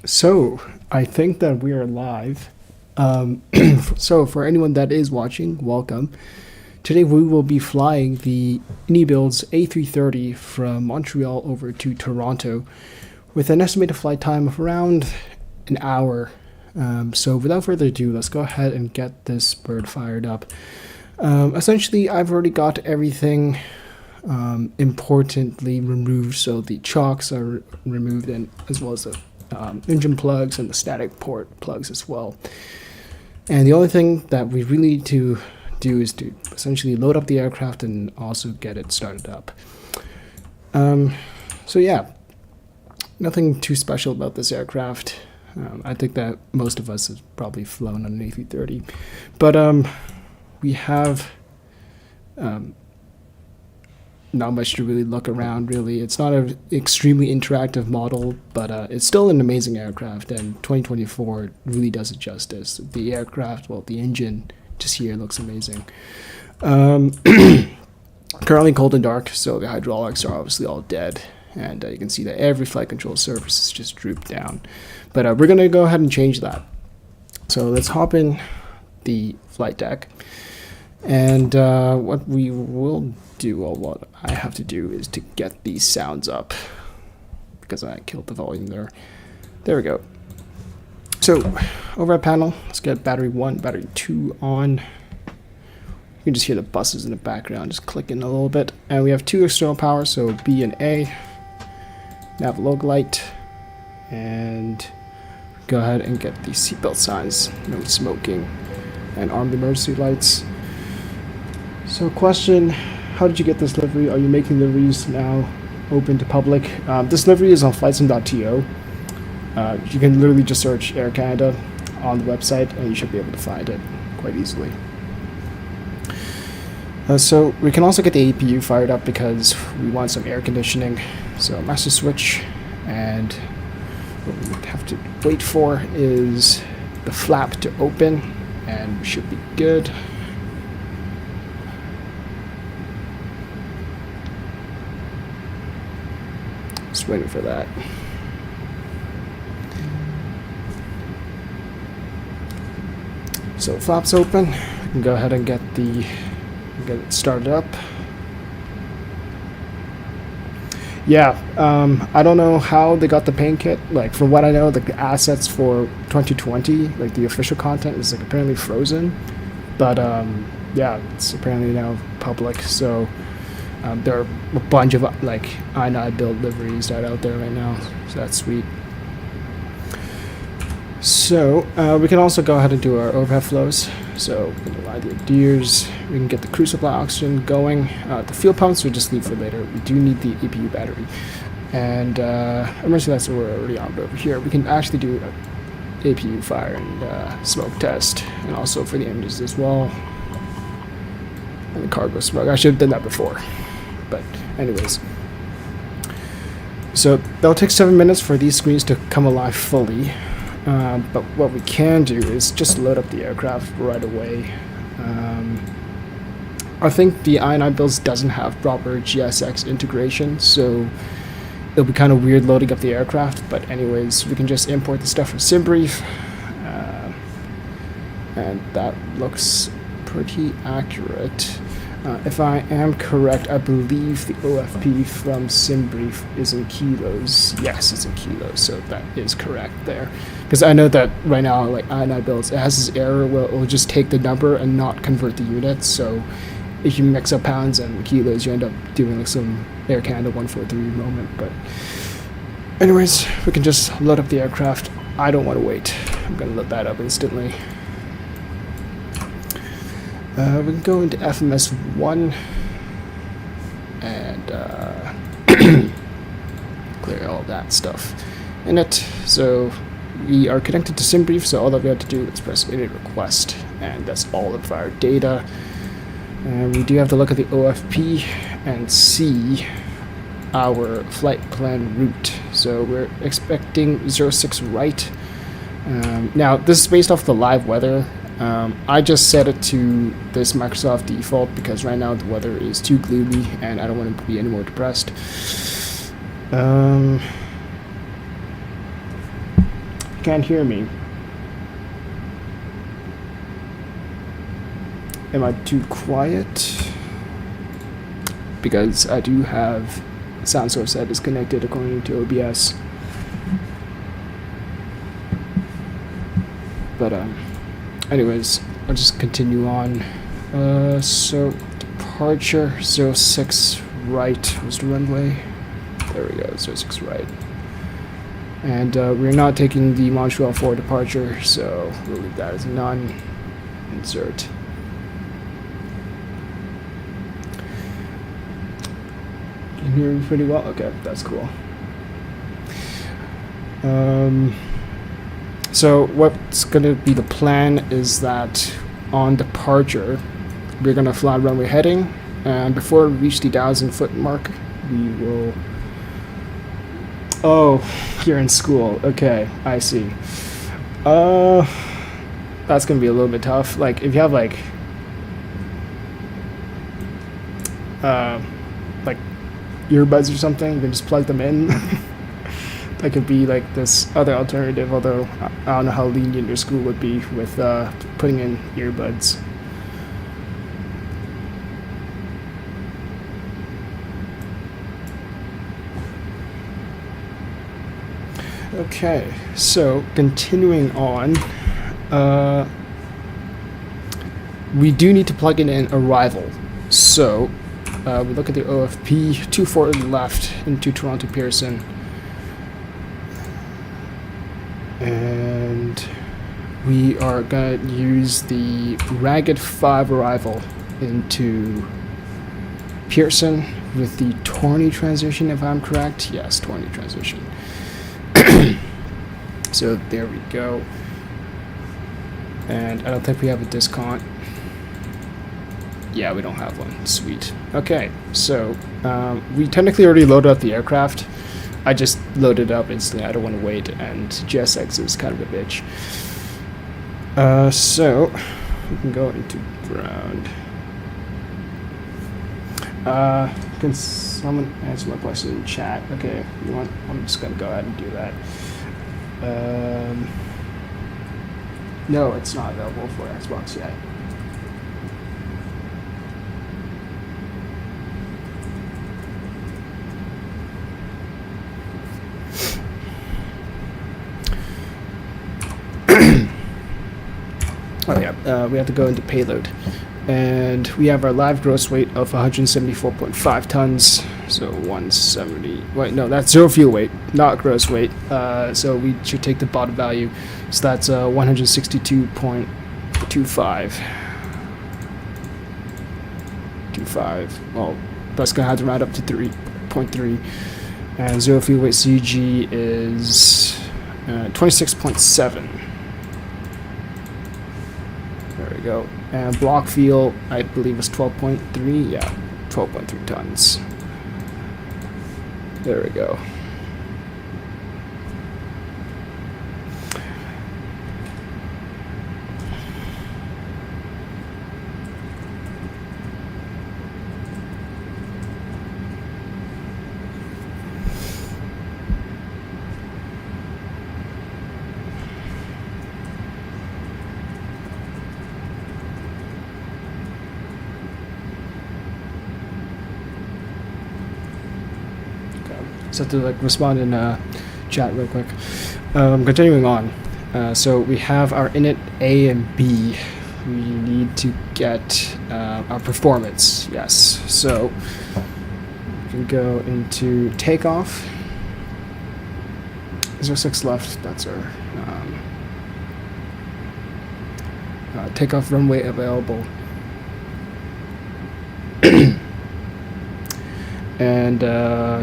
So, I think that we are live. So, for anyone that is watching, welcome. Today we will be flying the IniBuilds A330 from Montreal over to Toronto with an estimated flight time of around an hour. So, without further ado, let's go ahead and get this bird fired up. Essentially, I've already got everything importantly removed, so the chocks are removed, and as well as the engine plugs and the static port plugs as well. And the only thing that we really need to do is to essentially load up the aircraft and also get it started up. So yeah, nothing too special about this aircraft. I think that most of us have probably flown on an A330, but we have not much to really look around, really. It's not an extremely interactive model, but it's still an amazing aircraft, and 2024 really does it justice. The aircraft, well, the engine just here looks amazing. Currently cold and dark, so the hydraulics are obviously all dead, and you can see that every flight control surface is just drooped down. But we're going to go ahead and change that. So let's hop in the flight deck, and what we will do, well, what I have to do is to get these sounds up because I killed the volume there. There we go. So overhead panel, let's get battery 1, battery 2 on. You can just hear the buses in the background just clicking a little bit. And we have 2 external power, so B and A. Nav log light, and go ahead and get the seatbelt signs, no smoking, and armed emergency lights. So question, how did you get this livery? Are you making liveries now open to public? This livery is on flightsim.to. You can literally just search Air Canada on the website and you should be able to find it quite easily. So we can also get the APU fired up because we want some air conditioning. So master switch, and what we have to wait for is the flap to open, and we should be good. Just waiting for that. So flaps open. We can go ahead and get it started up. Yeah, I don't know how they got the paint kit. Like, from what I know, the assets for 2020, like the official content, is like apparently frozen. But yeah, it's apparently now public. So there are a bunch of like IniBuilds liveries that are out there right now, so that's sweet. So we can also go ahead and do our overhead flows. So we can align the gears, we can get the crew supply oxygen going. The fuel pumps we just leave for later. We do need the APU battery, and emergency lights we're already armed over here. We can actually do an APU fire and smoke test, and also for the engines as well, and the cargo smoke. I should have done that before. But anyways, so that'll take 7 minutes for these screens to come alive fully. But what we can do is just load up the aircraft right away. I think the IniBuilds doesn't have proper GSX integration, so it'll be kind of weird loading up the aircraft. But anyways, we can just import the stuff from SimBrief, and that looks pretty accurate. If I am correct, I believe the OFP from SimBrief is in kilos. Yes, it's in kilos, so that is correct there. Because I know that right now, like IniBuilds, it has this error where it will just take the number and not convert the units. So if you mix up pounds and kilos, you end up doing like some Air Canada 143 moment. But anyways, we can just load up the aircraft. I don't want to wait. I'm going to load that up instantly. We can go into FMS 1 and clear all that stuff in it. So we are connected to SimBrief, so all that we have to do is press edit request, and that's all of our data. And we do have to look at the OFP and see our flight plan route. So we're expecting 06 right. Now this is based off the live weather. I just set it to this Microsoft default because right now the weather is too gloomy and I don't want to be any more depressed. can't hear me. Am I too quiet? Because I do have a sound source that is connected according to OBS. But anyways, I'll just continue on. So departure 06 right was the runway. There we go, 06 right. And we're not taking the Montreal 4 departure, so we'll leave that as none. Insert. Can you hear me pretty well? Okay, that's cool. So what's gonna be the plan is that on departure, we're gonna fly runway heading, and before we reach the 1,000-foot mark, we will. Oh, you're in school. Okay, I see. That's gonna be a little bit tough. Like if you have like earbuds or something, you can just plug them in. That could be like this other alternative, although I don't know how lenient your school would be with putting in earbuds. Okay, so continuing on, we do need to plug in an arrival. So we look at the OFP, 240 left into Toronto Pearson. And we are going to use the Ragged 5 arrival into Pearson with the Torney transition, if I'm correct. Yes, Torney transition. So there we go. And I don't think we have a discount. Yeah, we don't have one. Sweet. Okay, so we technically already loaded up the aircraft. I just loaded it up instantly. I don't want to wait, and GSX is kind of a bitch. So we can go into ground. Can someone answer my question in chat? Okay, you want? I'm just gonna go ahead and do that. No, it's not available for Xbox yet. Oh yeah, we have to go into payload, and we have our live gross weight of 174.5 tons. So 170. Wait, no, that's zero fuel weight, not gross weight. So we should take the bottom value. So that's 162.25. 25. Well, that's gonna have to round up to 3.3. And zero fuel weight CG is 26.7. There we go. And block fuel, I believe, was 12.3. Yeah, 12.3 tons. There we go. So to like respond in chat real quick. Continuing on, so we have our init A and B. We need to get our performance. Yes, so we can go into takeoff. 06 left. That's our takeoff runway available. And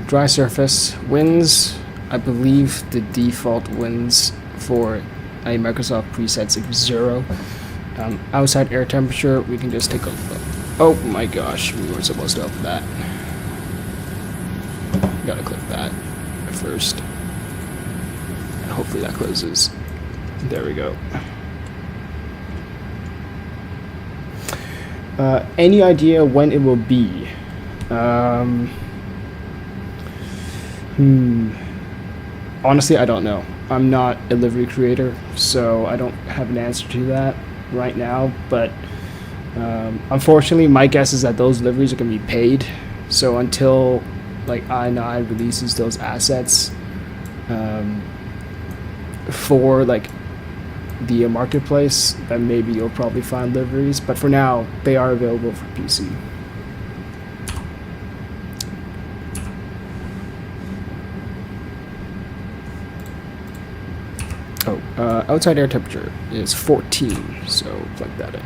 dry surface winds, I believe the default winds for a Microsoft presets is 0. Outside air temperature, we can just take a look. Oh my gosh, we weren't supposed to open that. Gotta click that first. And hopefully that closes. There we go. Any idea when it will be? Honestly, I don't know. I'm not a livery creator, so I don't have an answer to that right now, but unfortunately my guess is that those liveries are going to be paid. So until like I9 releases those assets for like the marketplace, then maybe you'll probably find liveries, but for now they are available for PC. Outside air temperature is 14, so plug that in.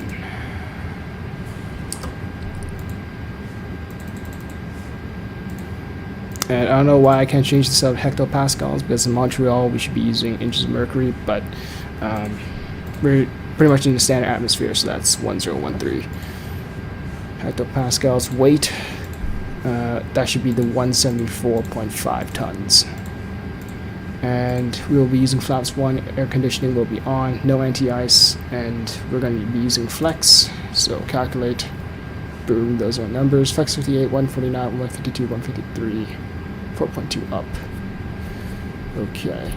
And I don't know why I can't change this out of hectopascals, because in Montreal we should be using inches of mercury, but we're pretty much in the standard atmosphere, so that's 1013 hectopascals. Weight, that should be the 174.5 tons. And we will be using flaps 1, air conditioning will be on, no anti-ice, and we're going to be using flex, so calculate, boom, those are numbers, flex 58, 149, 152, 153, 4.2 up. Okay.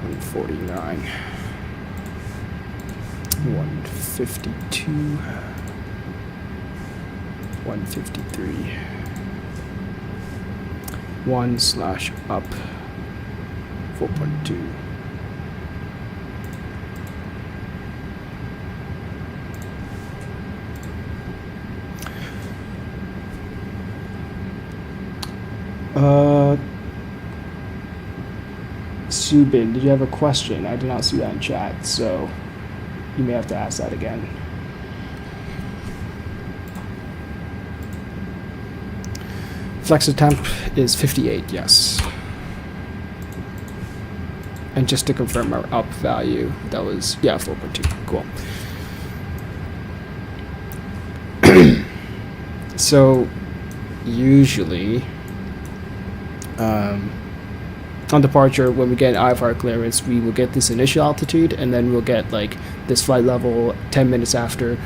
149, 152, 153. 1/up 4.2. Subin, did you have a question? I did not see that in chat, so you may have to ask that again. Flex temp is 58, yes. And just to confirm our up value, that was, yeah, 4.2, cool. So, usually, on departure, when we get IFR clearance, we will get this initial altitude, and then we'll get like this flight level 10 minutes after,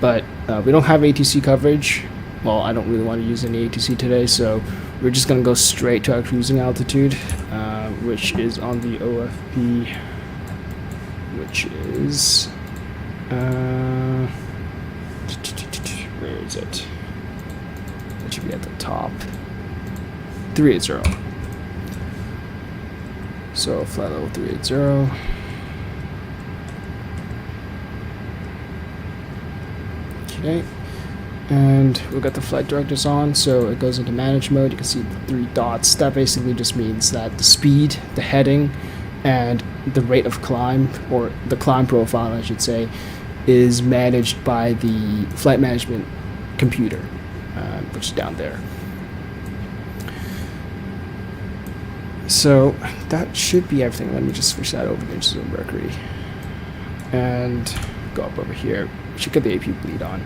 but we don't have ATC coverage. Well, I don't really want to use any ATC today, so we're just going to go straight to our cruising altitude, which is on the OFP, which is, where is it? It should be at the top, 380. So flight level 380. Okay. And we'll get the flight directives on, so it goes into manage mode. You can see the 3 dots. That basically just means that the speed, the heading, and the rate of climb, or the climb profile I should say, is managed by the flight management computer, which is down there. So that should be everything. Let me just switch that over to inches of mercury and go up over here. We should get the AP bleed on.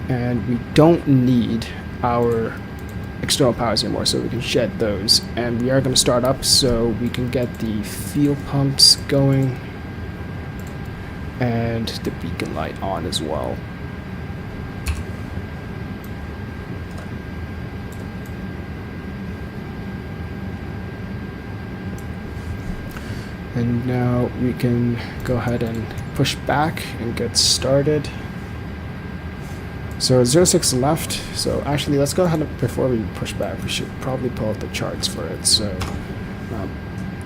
And we don't need our external powers anymore, so we can shed those. And we are going to start up so we can get the fuel pumps going and the beacon light on as well. And now we can go ahead and push back and get started. So 06 left, so actually let's go ahead and, before we push back, we should probably pull out the charts for it. So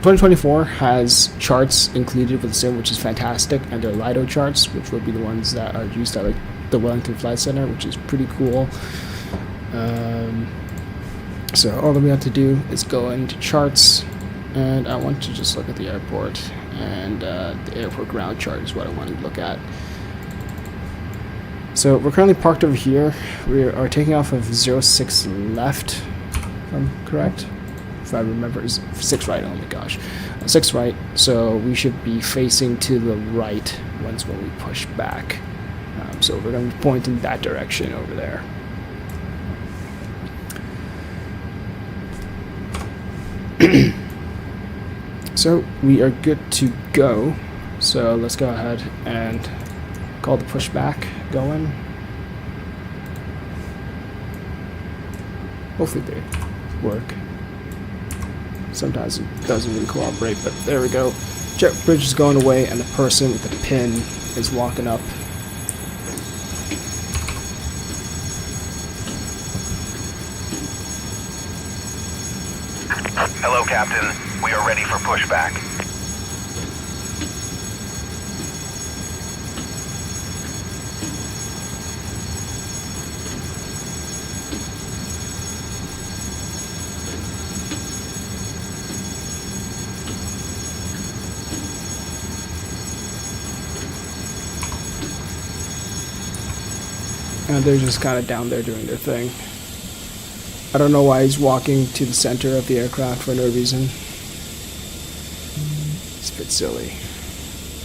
2024 has charts included with the sim, which is fantastic, and they're LIDO charts, which will be the ones that are used at like the Wellington Flight Center, which is pretty cool. So all that we have to do is go into charts, and I want to just look at the airport, and the airport ground chart is what I want to look at. So we're currently parked over here. We are taking off of 06 left, if I'm correct. If I remember, it's 6 right, oh my gosh. 6 right, so we should be facing to the right once when we push back. So we're going to point in that direction over there. So we are good to go. So let's go ahead and call the pushback going. Hopefully they work. Sometimes it doesn't really cooperate, but there we go. Jet bridge is going away, and the person with the pin is walking up. Hello, Captain. We are ready for pushback. And they're just kind of down there doing their thing. I don't know why he's walking to the center of the aircraft for no reason. It's a bit silly.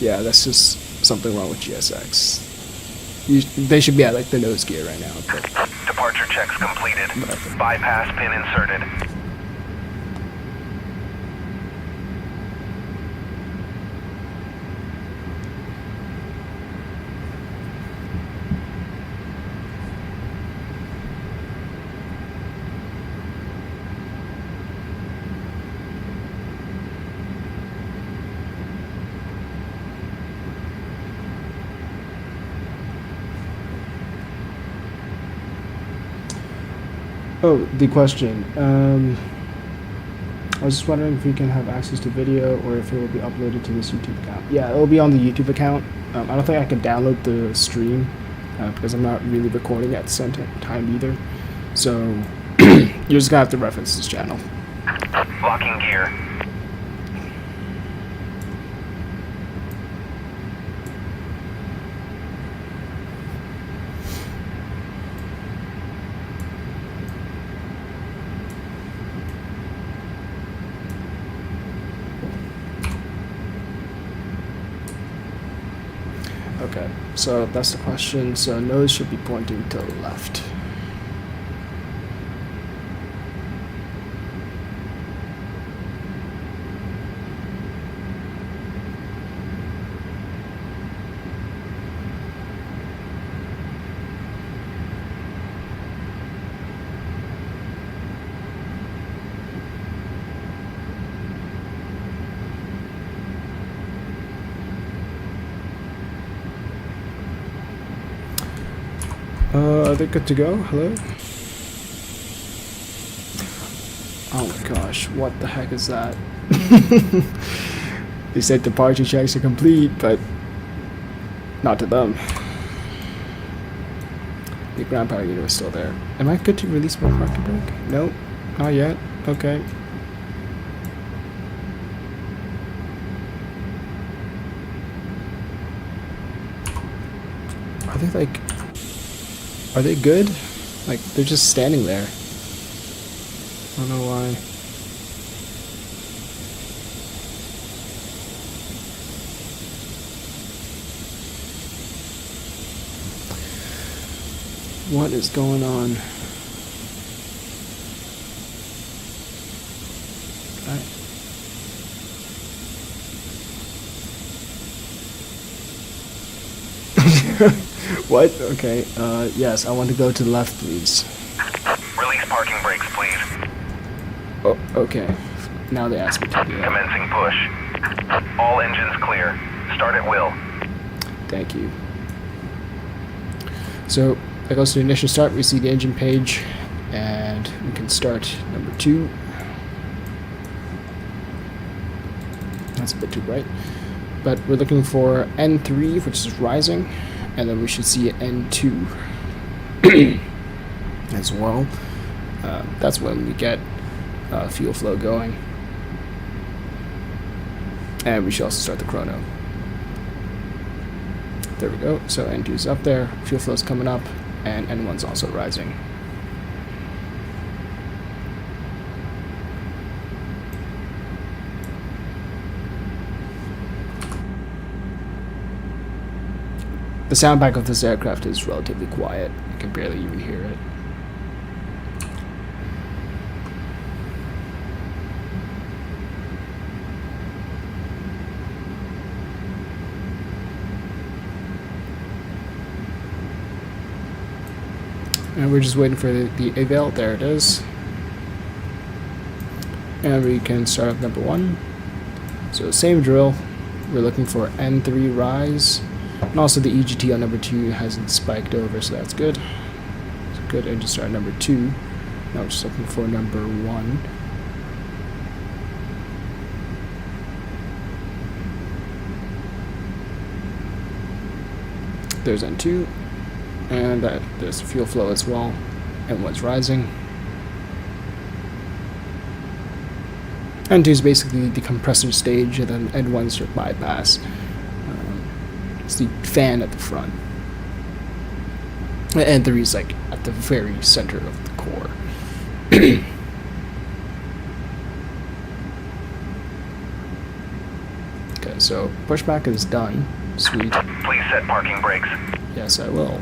Yeah, that's just something wrong with GSX. They should be at like the nose gear right now. But Departure checks completed. Whatever. Bypass pin inserted. oh, the question. I was just wondering if we can have access to video or if it will be uploaded to this YouTube account. Yeah, it will be on the YouTube account. I don't think I can download the stream because I'm not really recording at the same time either. So you're just gonna have to reference this channel. Locking gear. Okay, so that's the question. So nose should be pointing to the left. Are they good to go? Hello? Oh my gosh, what the heck is that? They said departure checks are complete, but not to them. The ground power unit is still there. Am I good to release my parking brake? Nope, not yet. Okay. Are they like... Are they good? Like, they're just standing there. I don't know why. What is going on? What? Okay, yes, I want to go to the left, please. Release parking brakes, please. Oh, okay. Now they ask me to do that. Commencing push. All engines clear. Start at will. Thank you. So, that goes to the initial start. We see the engine page, and we can start number 2. That's a bit too bright. But we're looking for N3, which is rising, and then we should see N2 as well. That's when we get fuel flow going. And we should also start the chrono. There we go. So N2 is up there, fuel flow is coming up, and N1's also rising. The soundback of this aircraft is relatively quiet. You can barely even hear it. And we're just waiting for the eval. There it is. And we can start up number 1. So same drill, we're looking for N3 rise, and also the EGT on number 2 hasn't spiked over, so that's good. It's good engine start number 2. Now we're just looking for number 1. There's N2, and there's fuel flow as well. N1's rising. N2 is basically the compressor stage, and then N1's your bypass. It's the fan at the front. And N3 is like at the very center of the core. Okay, so pushback is done. Sweet. Please set parking brakes. Yes, I will.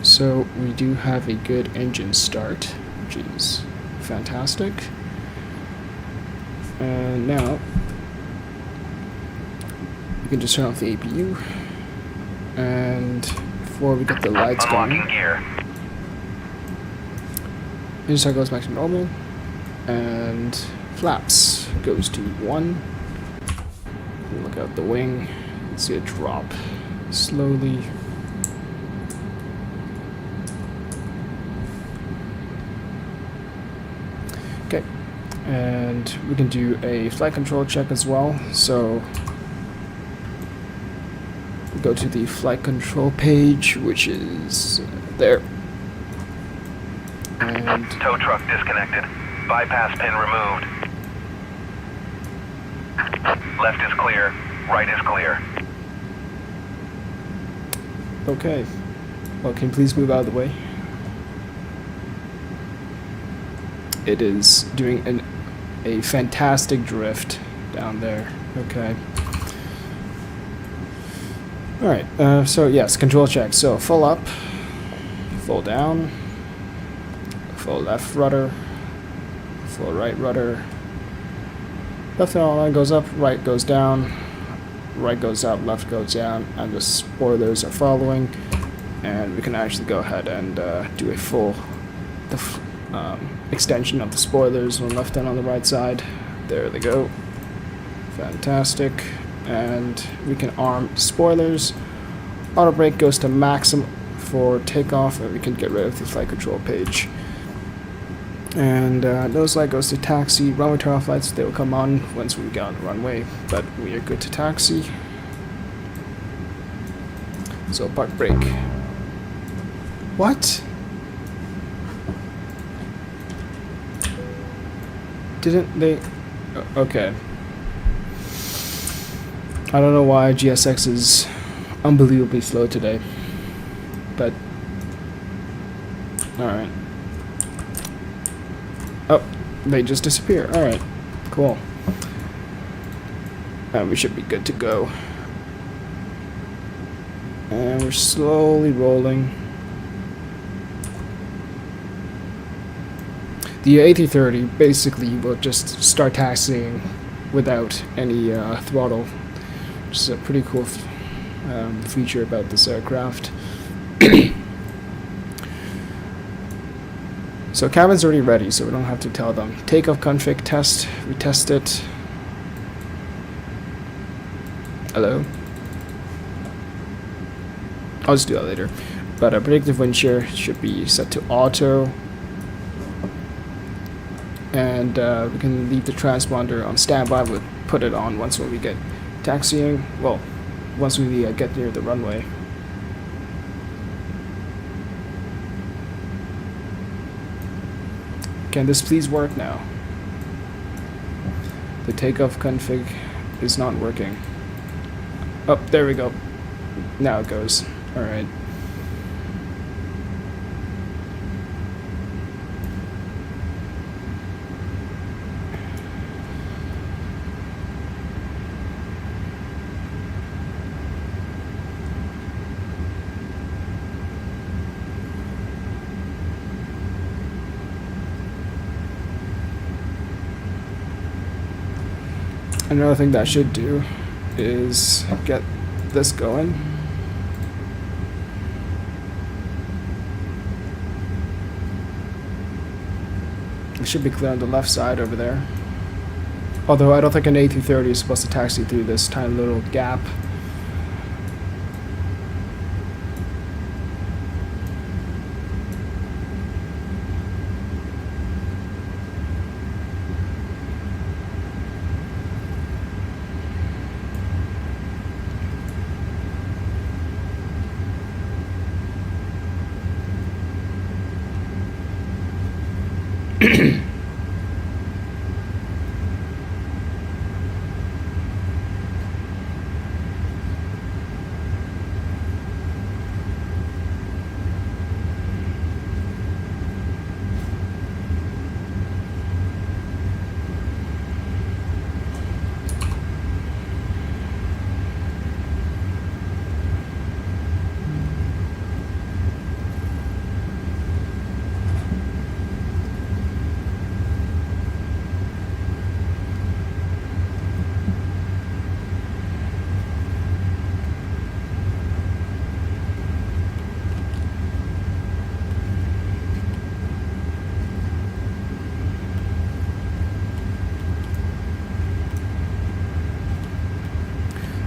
So we do have a good engine start, which is fantastic. And now we can just turn off the APU. And before we get the lights Unlocking going, gear. engine start goes back to normal, and flaps goes to 1. Look out the wing, see it drop slowly. Okay, and we can do a flight control check as well. So we go to the flight control page, which is there. And Tow truck disconnected. Bypass pin removed. Left is clear. Right is clear. okay, well, can you please move out of the way? It is doing a fantastic drift down there. Okay. Alright, so yes, control check. So full up, full down, full left rudder, full right rudder. Left line goes up, right goes down, right goes up, left goes down, and the spoilers are following. And we can actually go ahead and do a full extension of the spoilers on the left and on the right side. There they go. Fantastic. And we can arm spoilers. Auto brake goes to maximum for takeoff, and we can get rid of the flight control page. And nose light goes to taxi. Runway turn-off lights, they will come on once we get on the runway, but we are good to taxi. So park brake. What? Didn't they? Okay. I don't know why GSX is unbelievably slow today, but alright. Oh, they just disappear. Alright, cool. And we should be good to go. And we're slowly rolling. The A330 basically will just start taxiing without any throttle, which is a pretty cool feature about this aircraft. So cabin's already ready, so we don't have to tell them. Takeoff config test, we test it. Hello? I'll just do that later. But predictive wind shear should be set to auto. And we can leave the transponder on standby. We'll put it on once when we get taxiing. Well, once we get near the runway. Can this please work now? The takeoff config is not working. Oh, there we go. Now it goes. Alright. Another thing that I should do is get this going. It should be clear on the left side over there. Although I don't think an A330 is supposed to taxi through this tiny little gap.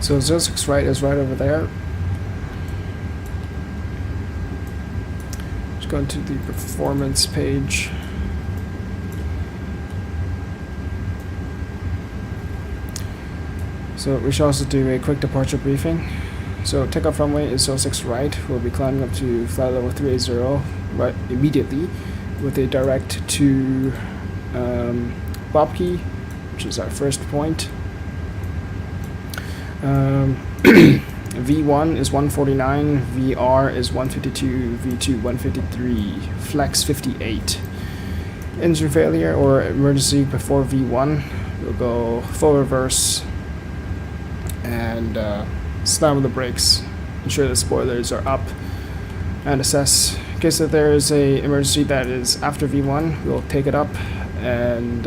So 06 right is right over there. Just go into the performance page. So we should also do a quick departure briefing. So takeoff runway is 06 right. We'll be climbing up to flight level 380 right immediately with a direct to Bobkey, which is our first point. V1 is 149, VR is 152, V2 153, flex 58. Engine failure or emergency before V1, we'll go full reverse and slam on the brakes, ensure the spoilers are up, and assess. In case that there is a emergency that is after V1, we'll take it up and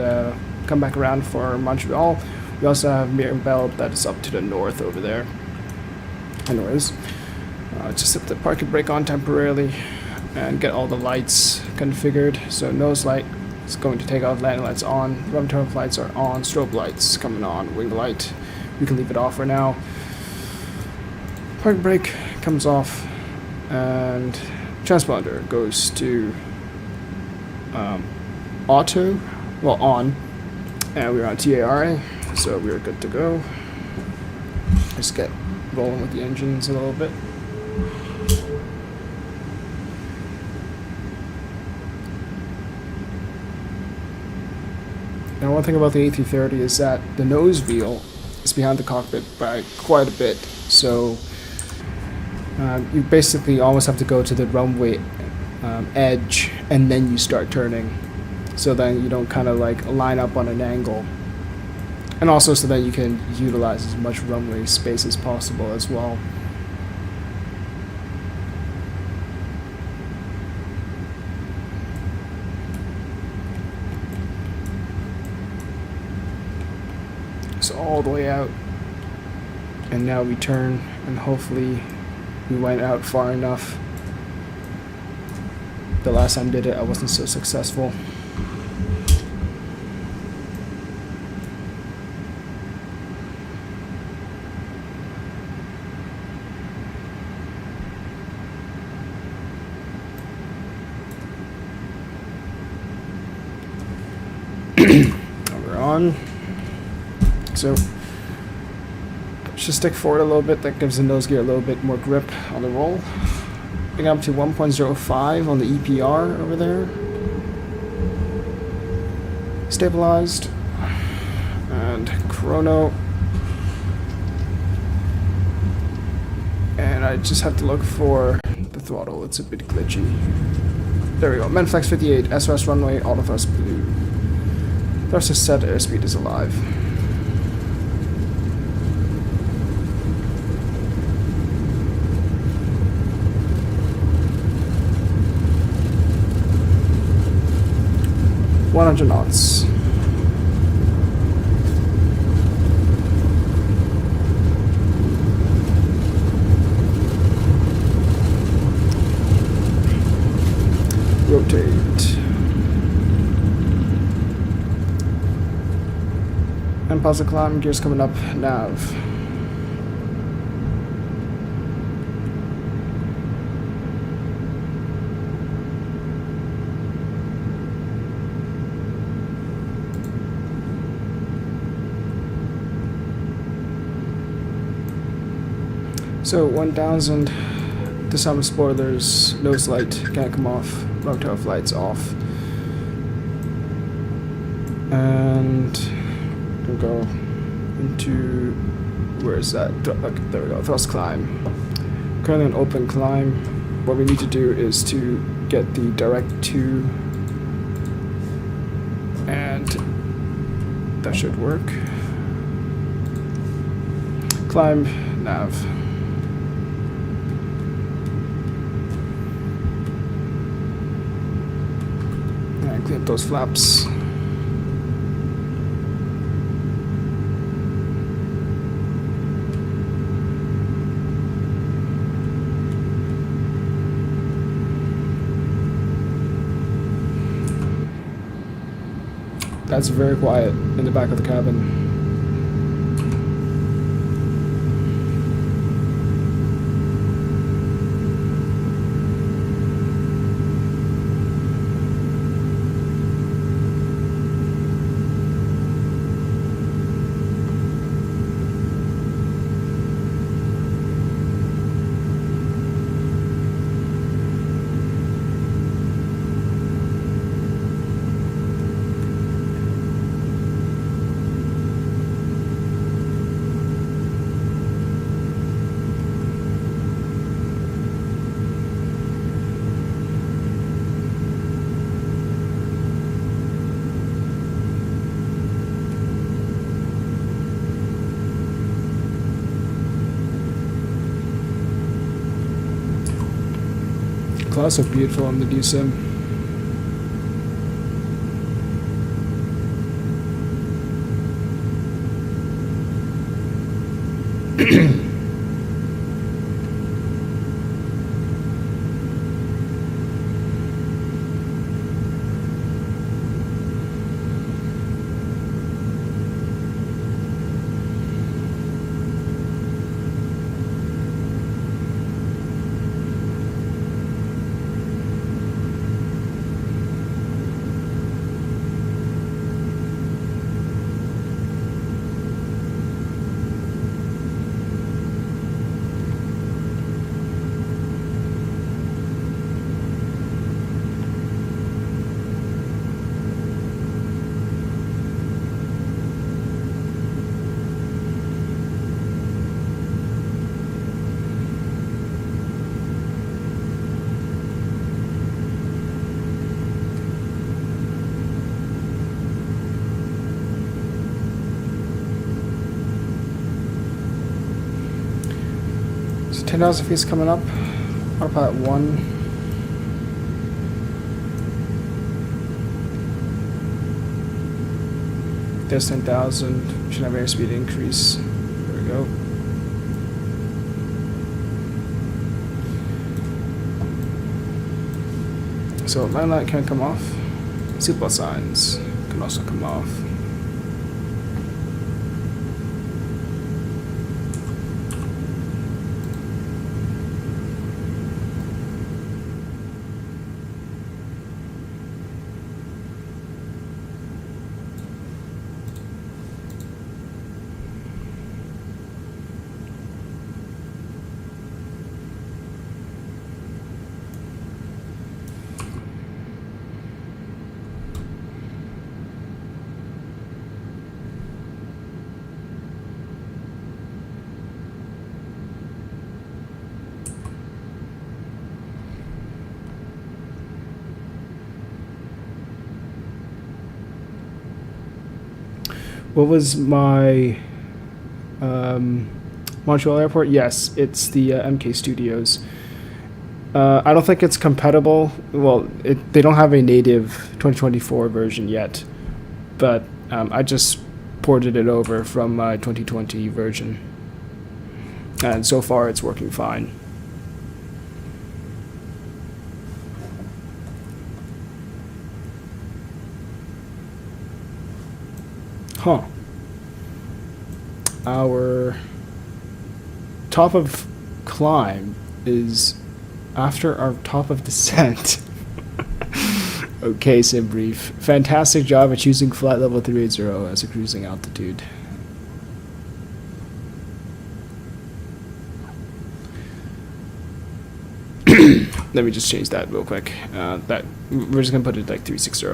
come back around for Montreal. We also have Mirabel that is up to the north over there. Anyways, just set the parking brake on temporarily and get all the lights configured. So nose light is going to take off, landing lights on, run turn lights are on, strobe lights coming on, wing light. We can leave it off for now. Parking brake comes off and transponder goes to auto, well on, and we're on TARA. So we're good to go. Just get rolling with the engines a little bit. Now one thing about the A330 is that the nose wheel is behind the cockpit by quite a bit. So you basically always have to go to the runway edge and then you start turning. So then you don't kind of like line up on an angle. And also so that you can utilize as much runway space as possible as well. So all the way out. And now we turn, and hopefully we went out far enough. The last time I did it, I wasn't so successful. We're on. So just stick forward a little bit. That gives the nose gear a little bit more grip on the roll. Bring up to 1.05 on the EPR over there. Stabilized. And chrono. And I just have to look for the throttle. It's a bit glitchy. There we go. Menflex 58, SOS runway, auto thrust blue. Thrust is set, airspeed is alive. .100 knots. pause the climb, gears coming up, nav. So 1000, disarm spoilers, nose light, can't come off, long tail flights off. And we'll go into, where is that? Okay, there we go, thrust climb. Currently an open climb. What we need to do is to get the direct to, and that should work. Climb, nav. And clean up those flaps. That's very quiet in the back of the cabin. Clouds are beautiful on the DSIM. So 10,000 feet is coming up. Autopilot 1. There's 10,000. Should have airspeed increase. There we go. So line light can come off. Seatbelt signs can also come off. What was my Montreal airport? Yes, it's the MK Studios. I don't think it's compatible. Well, they don't have a native 2024 version yet, but I just ported it over from my 2020 version, and so far it's working fine. Huh. our top of climb is after our top of descent. Okay, sim brief. Fantastic job at choosing flight level 380 as a cruising altitude. Let me just change that real quick. That we're just gonna put it like 360.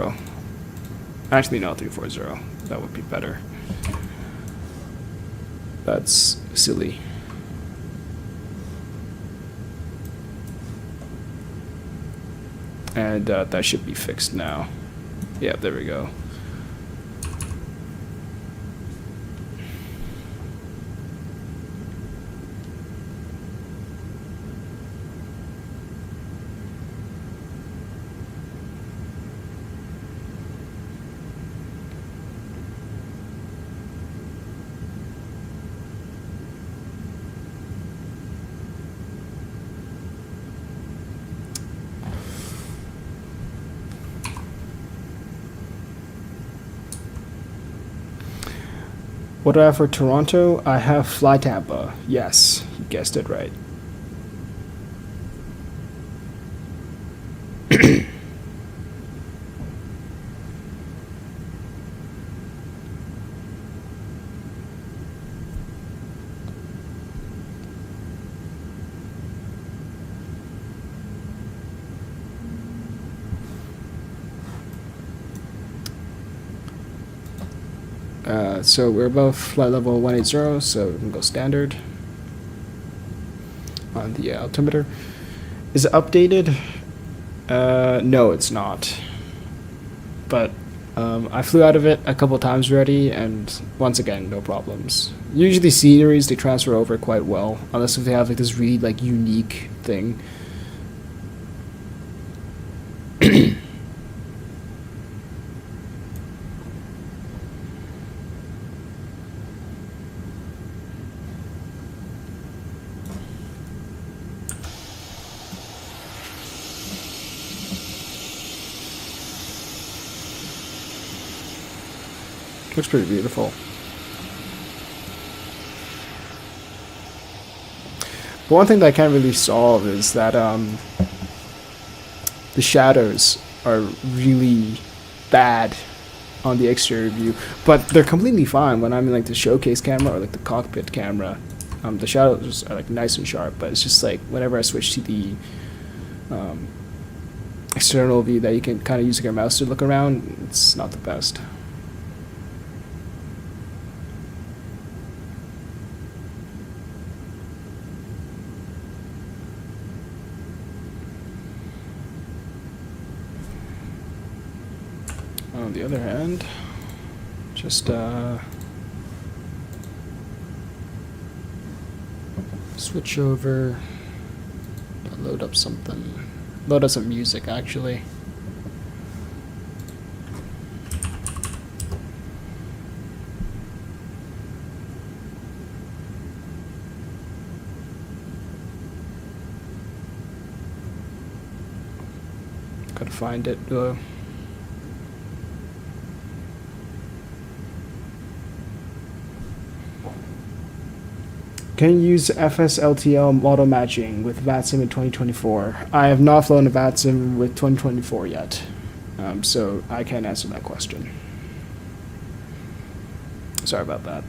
Actually, no, 340. That would be better. That's silly. And that should be fixed now. Yeah, there we go. What do I have for Toronto? I have Fly Tampa. Yes, you guessed it right. So we're above flight level 180, so we can go standard on the altimeter. Is it updated? No, it's not. But I flew out of it a couple times already, and once again, no problems. Usually sceneries, they transfer over quite well, unless if they have like this really like unique thing. Looks pretty beautiful. But one thing that I can't really solve is that the shadows are really bad on the exterior view, but they're completely fine when I'm in like the showcase camera or like the cockpit camera. The shadows are like nice and sharp, but it's just like whenever I switch to the external view that you can kind of use your mouse to look around, it's not the best. On the other hand, just switch over, load up something, load up some music actually. Gotta find it. Can you use FSLTL model matching with VATSIM in 2024? I have not flown a VATSIM with 2024 yet, so I can't answer that question. Sorry about that.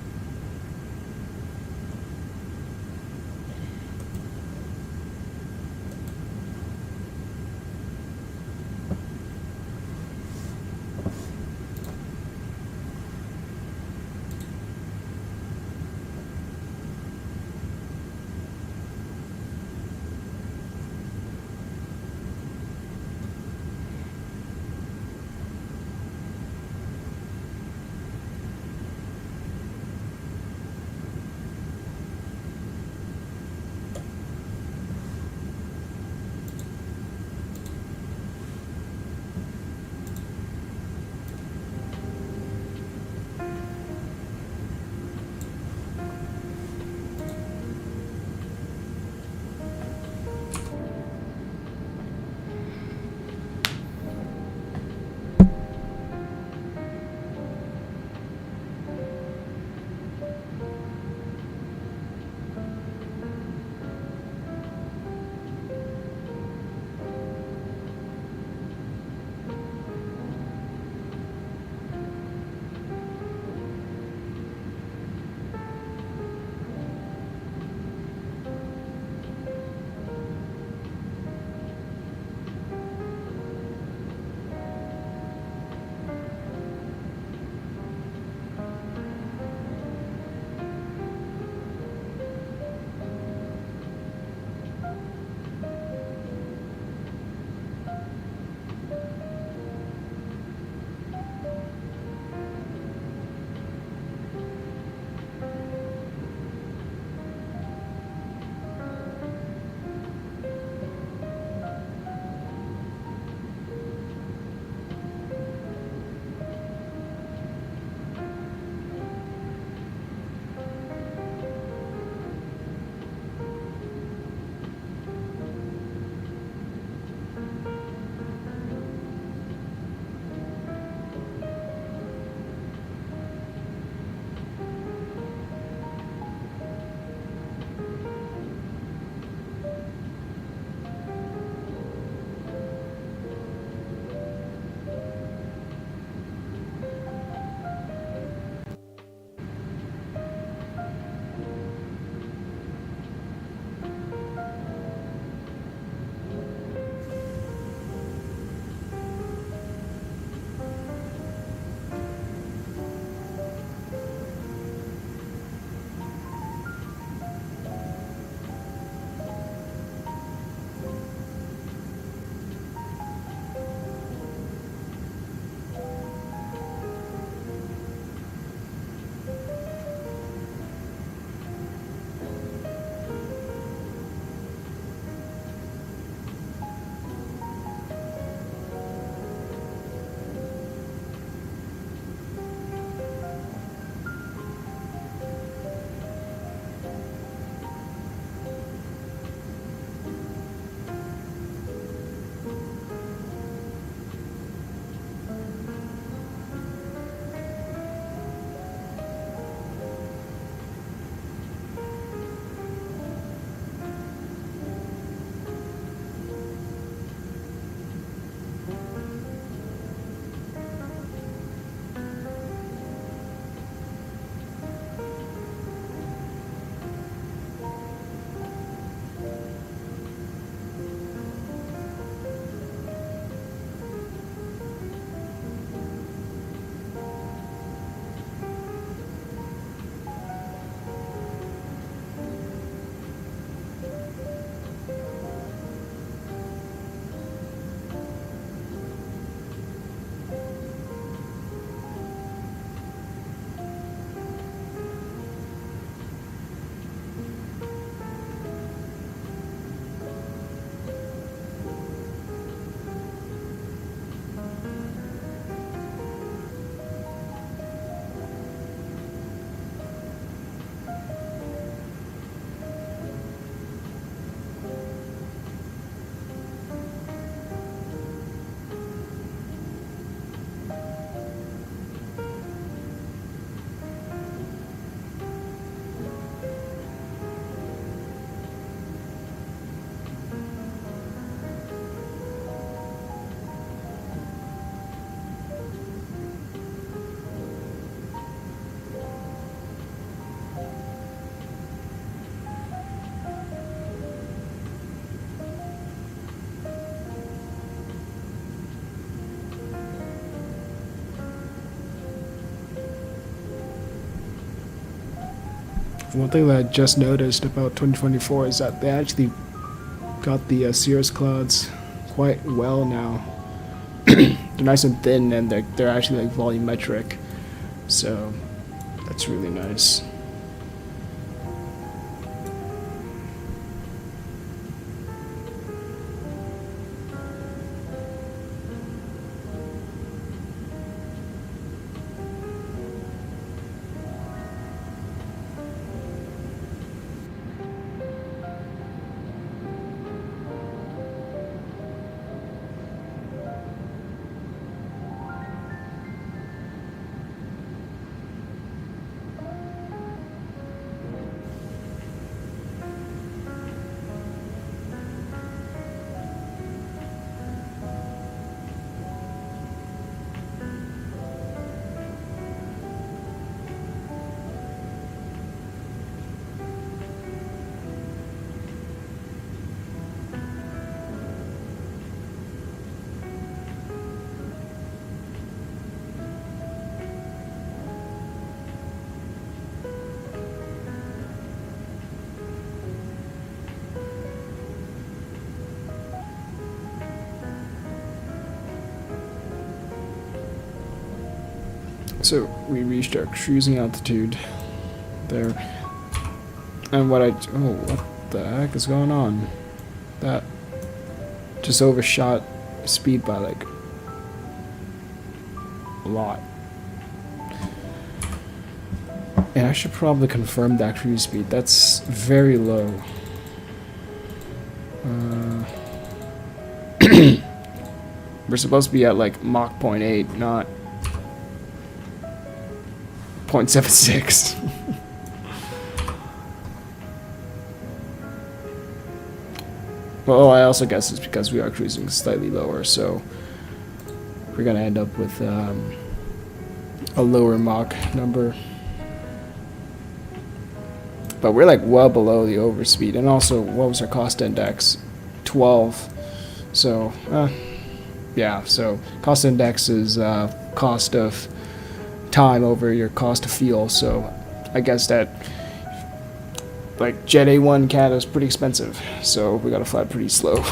One thing that I just noticed about 2024 is that they actually got the cirrus clouds quite well now. They're nice and thin, and they're actually like volumetric, so that's really nice. So we reached our cruising altitude there, and what the heck is going on? That just overshot speed by like a lot. And I should probably confirm that cruise speed. That's very low. We're supposed to be at like Mach 0.8, not 0.76. Well, I also guess it's because we are cruising slightly lower, so we're gonna end up with a lower Mach number. But we're like well below the overspeed, and also what was our cost index? 12. So yeah, so cost index is cost of time over your cost of fuel. So I guess that like Jet A1 Canada is pretty expensive, so we gotta fly pretty slow.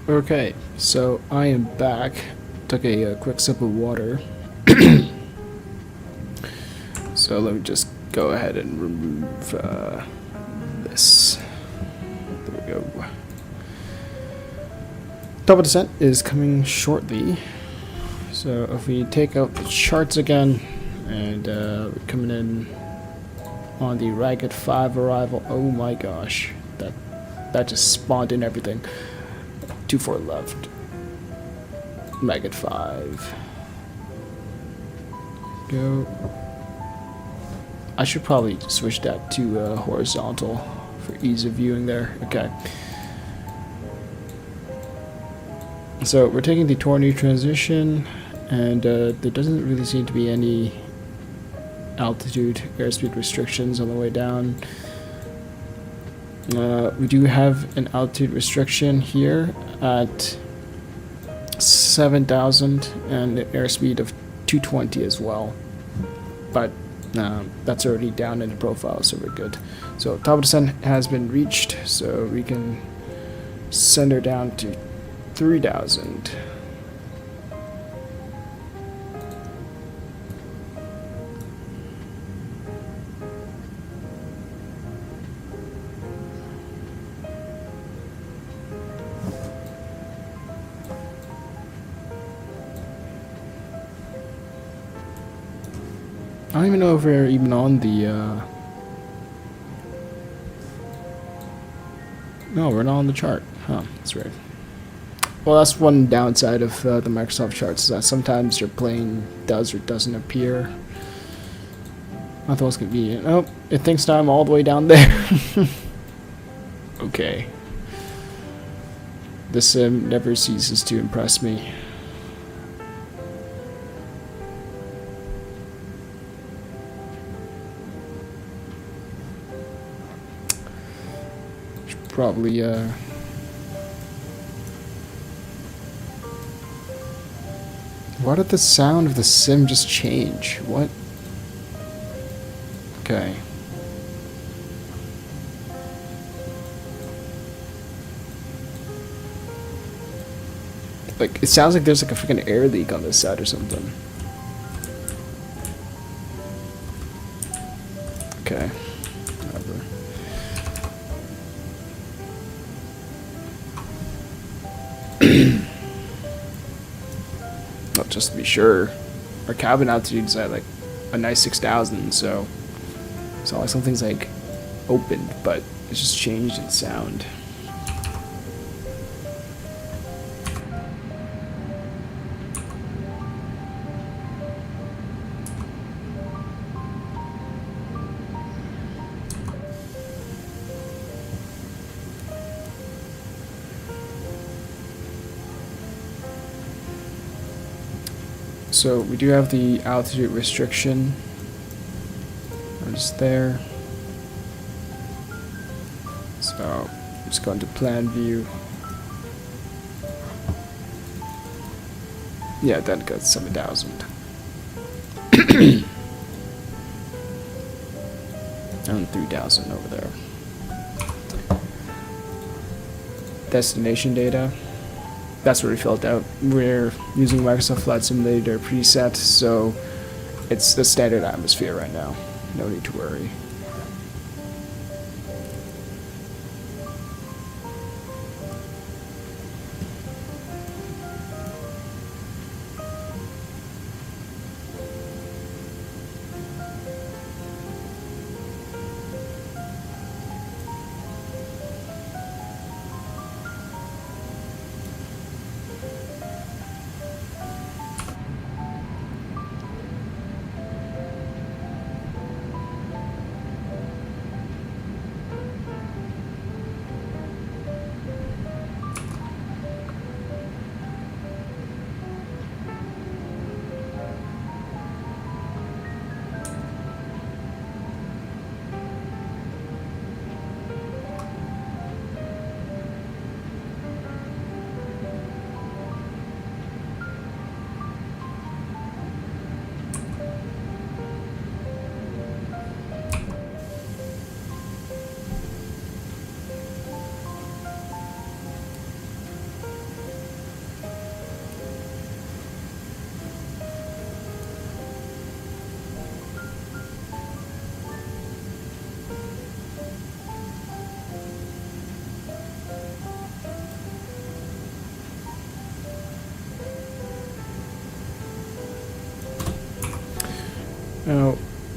Okay, so I am back. Took a quick sip of water. So let me just go ahead and remove this. There we go. Double descent is coming shortly. So if we take out the charts again, and we're coming in on the Ragged 5 arrival. Oh my gosh, that just spawned in everything. 2-4 left. Ragged 5. Go. I should probably switch that to horizontal for ease of viewing there. Okay. So we're taking the Tornado transition, and there doesn't really seem to be any altitude airspeed restrictions on the way down. We do have an altitude restriction here at 7,000 and an airspeed of 220 as well, but that's already down in the profile, so we're good. So top of descent has been reached, so we can send her down to 3,000. I don't even know if we're even on the, no, we're not on the chart. Huh, that's weird. Well, that's one downside of the Microsoft charts, is that sometimes your plane does or doesn't appear. I thought it was convenient. Oh, it thinks I'm all the way down there. Okay. This sim never ceases to impress me. Probably why did the sound of the sim just change? What? Okay. Like, it sounds like there's like a freaking air leak on this side or something. Okay. Whatever. Well, just to be sure, our cabin altitude is at like a nice 6,000, so it's not like something's like opened, but it's just changed in sound. So we do have the altitude restriction. I'm just there. So just go into plan view. Yeah, that got 7,000. And 3,000 over there. Destination data. That's what we filled out. We're using Microsoft Flight Simulator preset, so it's the standard atmosphere right now. No need to worry.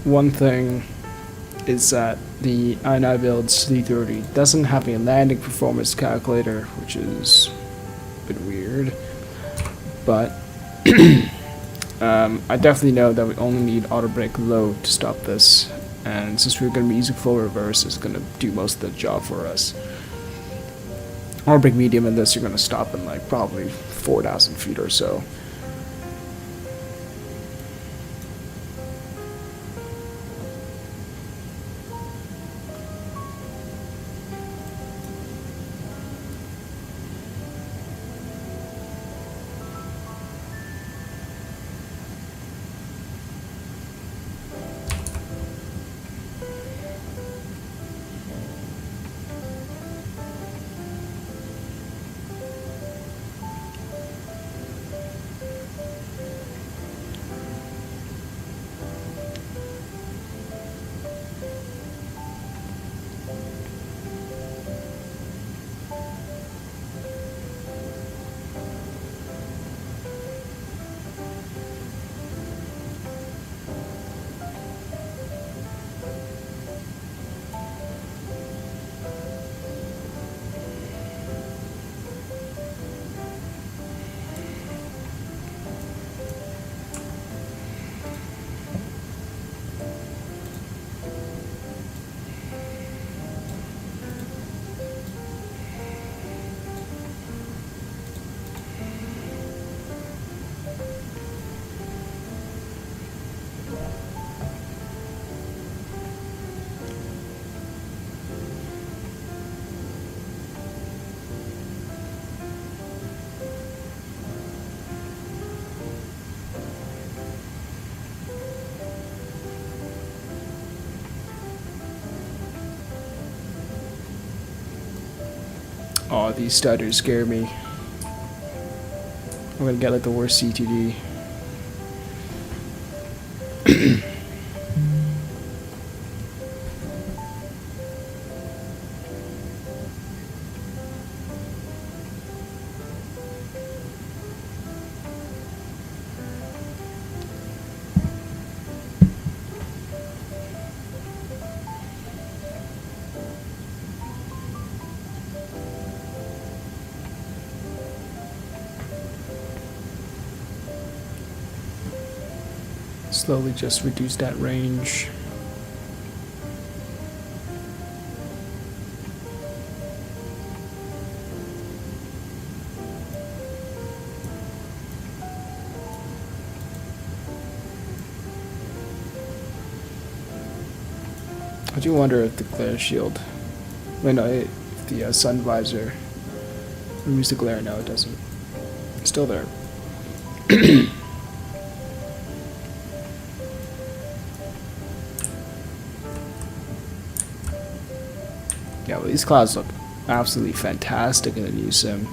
one thing is that the IniBuilds 330 doesn't have a landing performance calculator, which is a bit weird, but I definitely know that we only need auto brake low to stop this, and since we're going to be using full reverse, it's going to do most of the job for us. Auto brake medium in this, you're going to stop in like probably 4,000 feet or so. Oh, these stutters scare me. I'm gonna get like the worst CTD. Slowly just reduce that range. I do wonder if the glare shield, if the sun visor removes the glare. No, it doesn't. It's still there. Yeah, well, these clouds look absolutely fantastic in the new sim.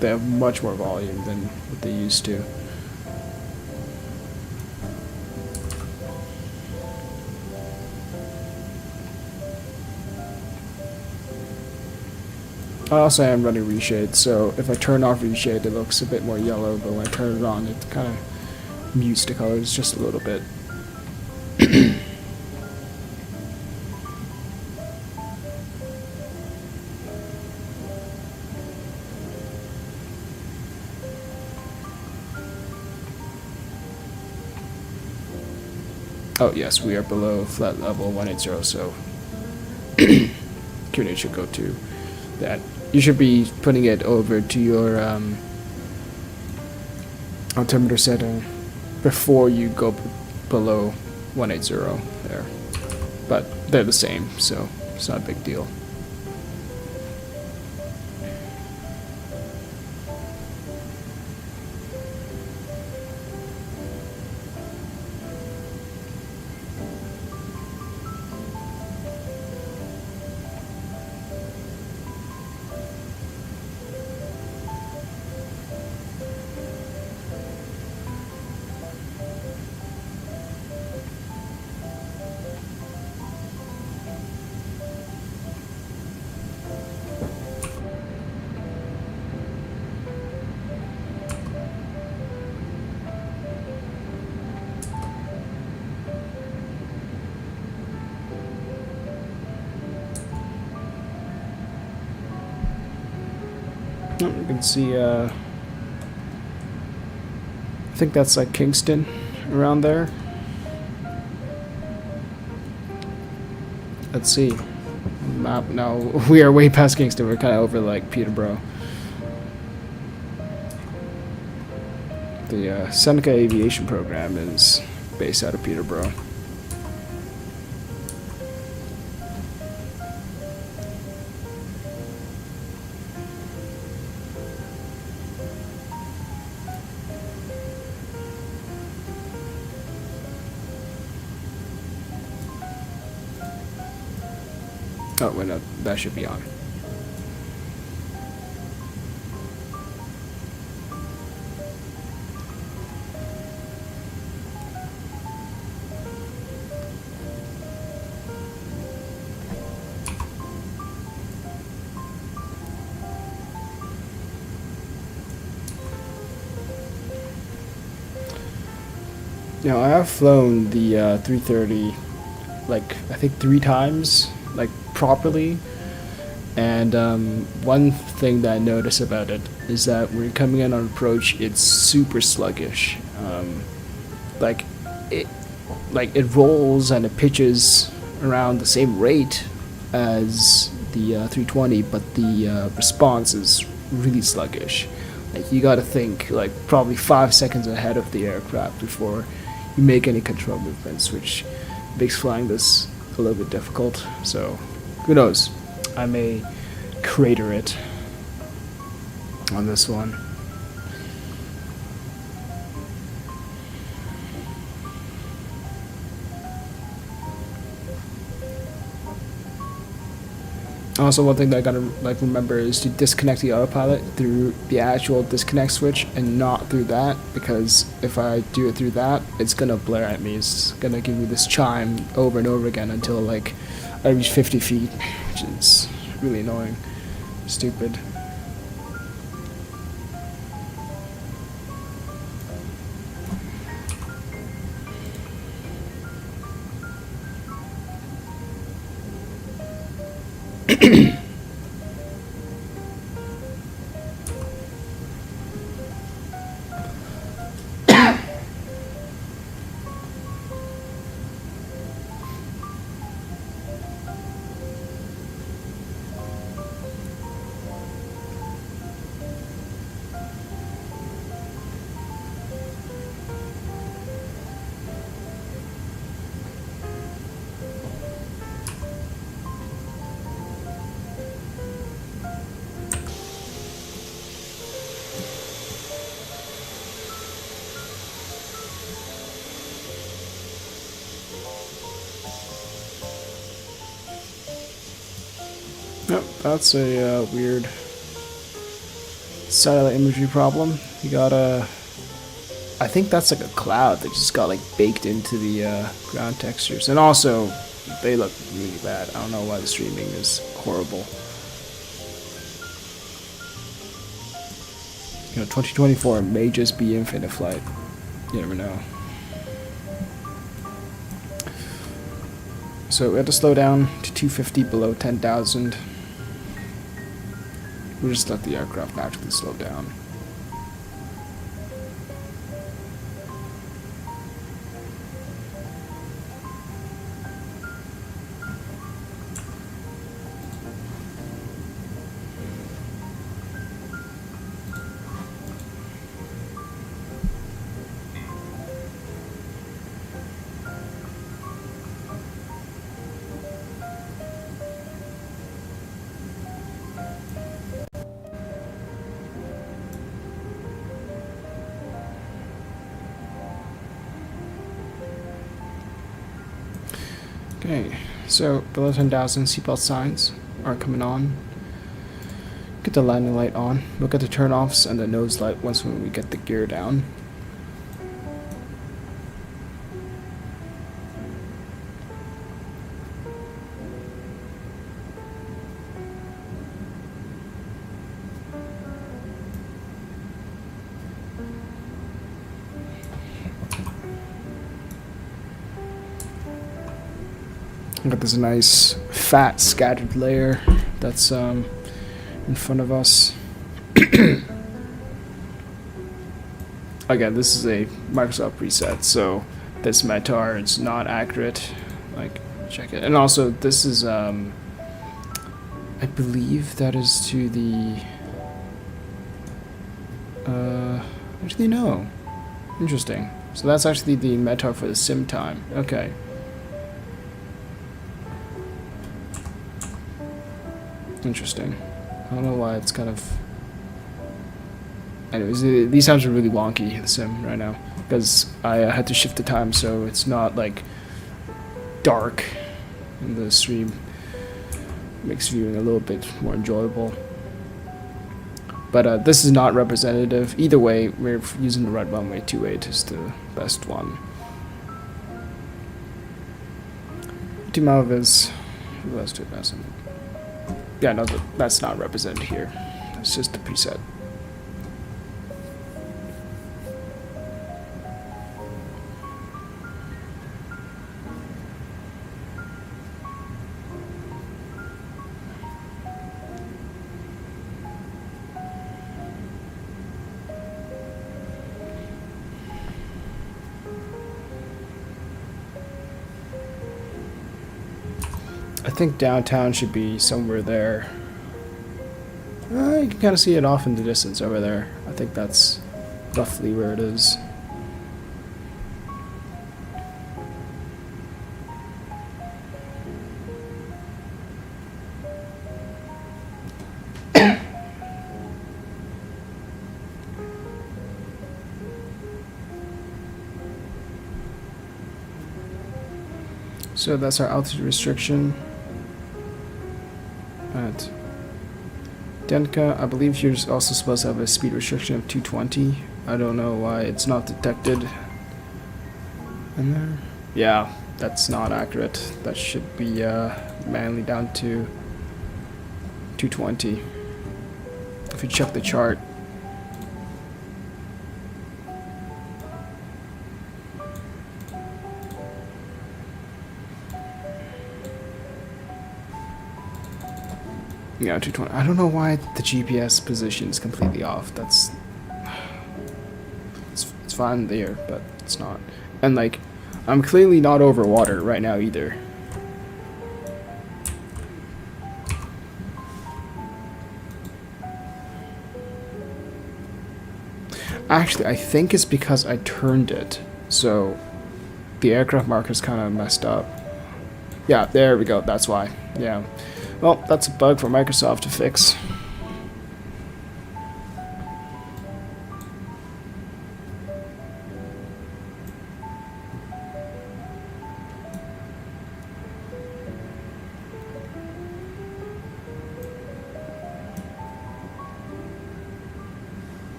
They have much more volume than what they used to. I also am running reshade, so if I turn off reshade, it looks a bit more yellow, but when I turn it on, it kind of mutes the colors just a little bit. Oh yes, we are below flat level 180, so Q&A should go to that. You should be putting it over to your altimeter setting before you go below 180 there. But they're the same, so it's not a big deal. can see, I think that's like Kingston, around there. Let's see. Map. No, we are way past Kingston. We're kind of over like Peterborough. The Seneca Aviation Program is based out of Peterborough. Oh, wait, no, that should be on. Now, I have flown the 330, like, I think 3 times, like, properly. And one thing that I notice about it is that when you're coming in on approach, it's super sluggish. Like it rolls and it pitches around the same rate as the 320, but the response is really sluggish. Like, you gotta think like probably 5 seconds ahead of the aircraft before you make any control movements, which makes flying this a little bit difficult. So who knows, I may crater it on this one. Also, one thing that I gotta remember is to disconnect the autopilot through the actual disconnect switch and not through that, because if I do it through that, it's gonna blare at me. It's gonna give me this chime over and over again until like I reach 50 feet, which is really annoying. Stupid. Yep, that's a weird satellite imagery problem. You gotta, I think that's like a cloud that just got like baked into the ground textures, and also they look really bad. I don't know why the streaming is horrible. You know, 2024 may just be infinite flight. You never know. So we had to slow down to 250 below 10,000. We just let the aircraft naturally slow down. Okay, so below 10,000, seatbelt signs are coming on. Get the landing light on. Look at the turn-offs and the nose light once when we get the gear down. Got this nice fat scattered layer that's in front of us. again, this is a Microsoft preset, so this METAR is not accurate. Like, check it. And also, this is, I believe that is to the, actually no. Interesting. So that's actually the METAR for the sim time. Okay. Interesting. I don't know why it's kind of... Anyways, these times are really wonky in the sim right now because I had to shift the time so it's not like dark in the stream. Makes viewing a little bit more enjoyable. But this is not representative. Either way, we're using the red runway 28 is the best one. Malvis. Let's do that. Yeah, no, that's not represented here. It's just the preset. I think downtown should be somewhere there. You can kind of see it off in the distance over there. I think that's roughly where it is. So that's our altitude restriction. At Denka, I believe you're also supposed to have a speed restriction of 220. I don't know why it's not detected in there. Yeah, that's not accurate. That should be manually down to 220. If you check the chart. Yeah, 220. I don't know why the GPS position is completely off. That's it's fine there, but it's not. And like, I'm clearly not over water right now either. Actually, I think it's because I turned it, so the aircraft marker's kind of messed up. Yeah, there we go. That's why. Yeah. Well, that's a bug for Microsoft to fix.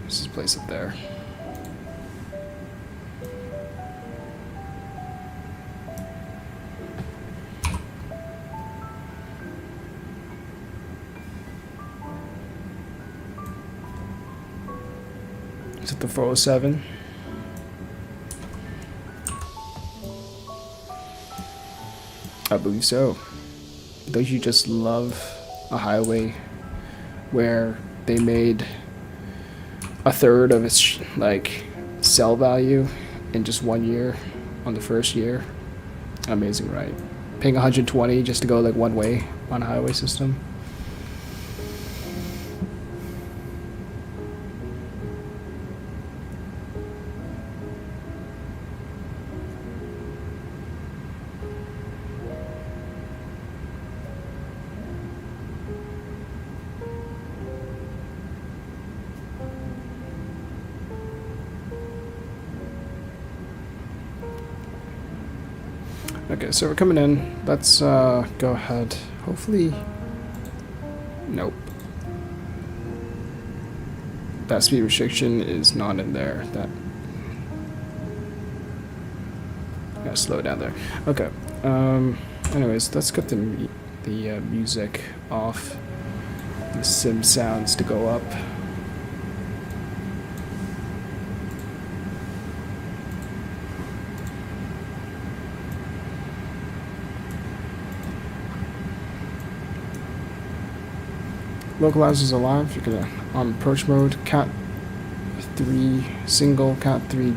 Let's just place it there. Is it the 407? I believe so. Don't you just love a highway where they made a third of its like sell value in just 1 year on the first year? Amazing, right? Paying 120 just to go like one way on a highway system. Okay, so we're coming in. Let's go ahead. Hopefully, nope. That speed restriction is not in there. That gotta slow down there. Okay. Anyways, let's get the music off. The sim sounds to go up. Localizers alive. You're gonna on approach mode. Can't 3 single, count 3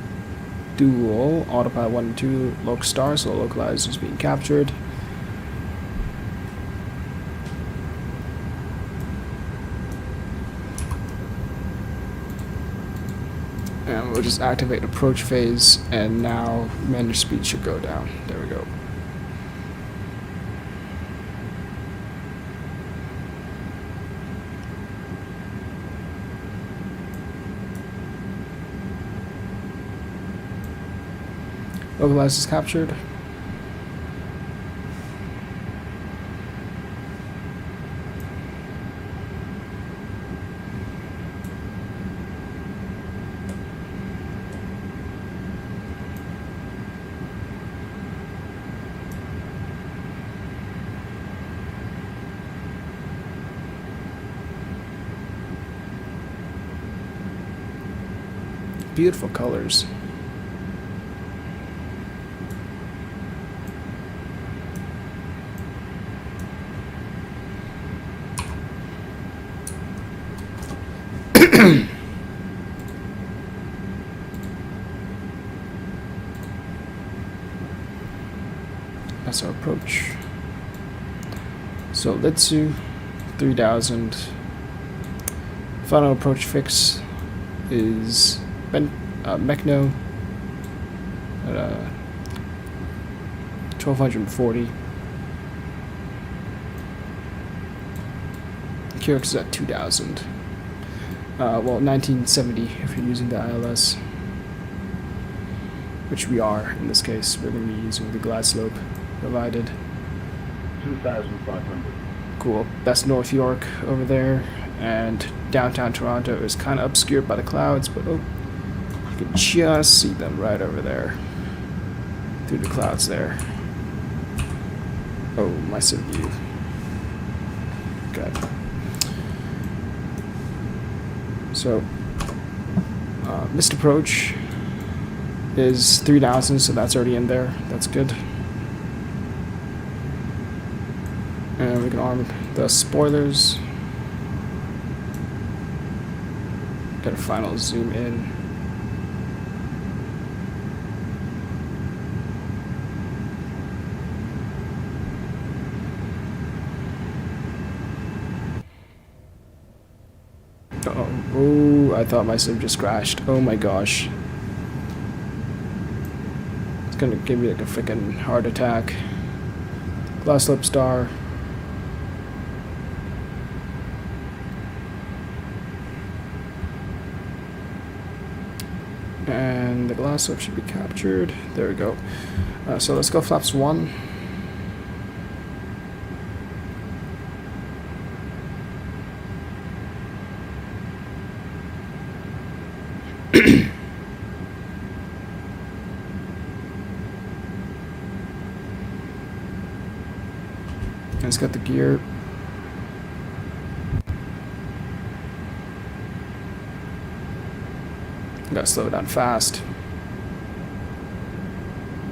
dual, autopilot 1 and 2, local star, so localizer is being captured. And we'll just activate approach phase, and now manage speed should go down. There we go. Localize is captured. Beautiful colors. That's our approach. So let's do 3000. Final approach fix is Mechno at 1240. Kyrix is at 2000. Well, 1970 if you're using the ILS, which we are in this case. We're going to be using the glide slope provided. 2,500. Cool. That's North York over there, and downtown Toronto is kind of obscured by the clouds, but oh, you can just see them right over there through the clouds there. Oh, my sim view. Good. So, missed approach is 3000, so that's already in there. That's good. And we can arm the spoilers. Get a final zoom in. Oh, I thought my sim just crashed. Oh my gosh. It's gonna give me like a freaking heart attack. Glass slip star. And the glass slip should be captured. There we go. So let's go flaps 1. It's got the gear. Gotta slow down fast.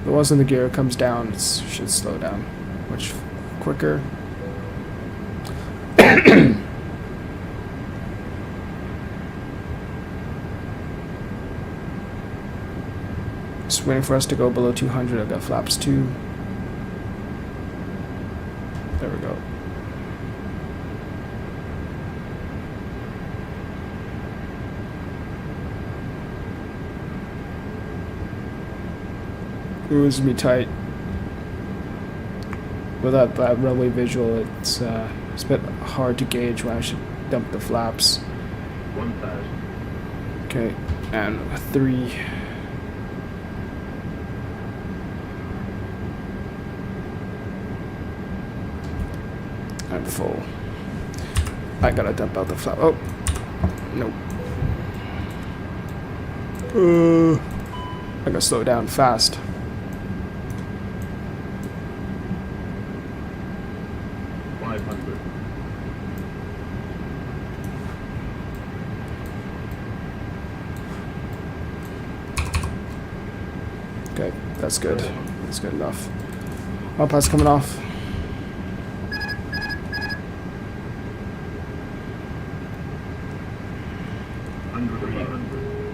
If it wasn't the gear, it comes down, it should slow down much quicker. Just waiting for us to go below 200. I've got flaps 2. There we go. Ooh, it's gonna be tight. Without that runway visual, it's a bit hard to gauge when I should dump the flaps. 1,000. Okay, and 3. I'm full. I gotta dump out the flap. Oh, nope. I gotta slow down fast. Okay, that's good. That's good enough. Autopilot's coming off. Under 300.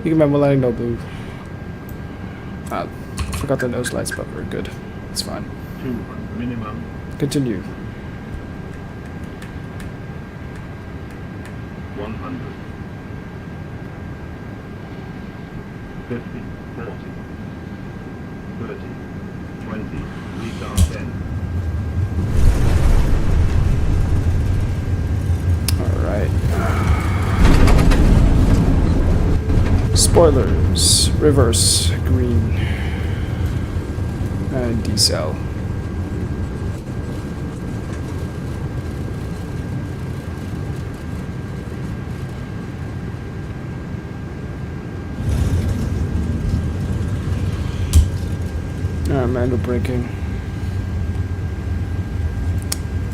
You can remember letting no blue. Forgot the nose lights, but we're good. It's fine. 2 minimum. Continue. 100. 50, 40, 30, 20, retard 10. Alright. Spoilers. Reverse. Green. And decel. Manual braking.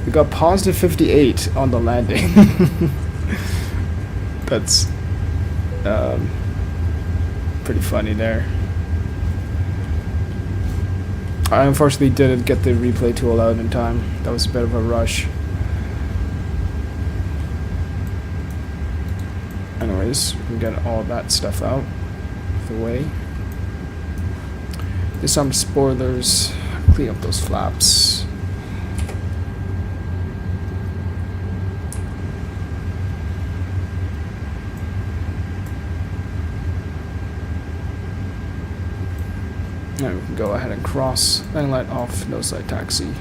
We got positive 58 on the landing. That's pretty funny there. I unfortunately didn't get the replay tool out in time. That was a bit of a rush. Anyways, we can get all that stuff out of the way. There's some spoilers. Clean up those flaps. And we can go ahead and cross. Landing light off. Nose light taxi.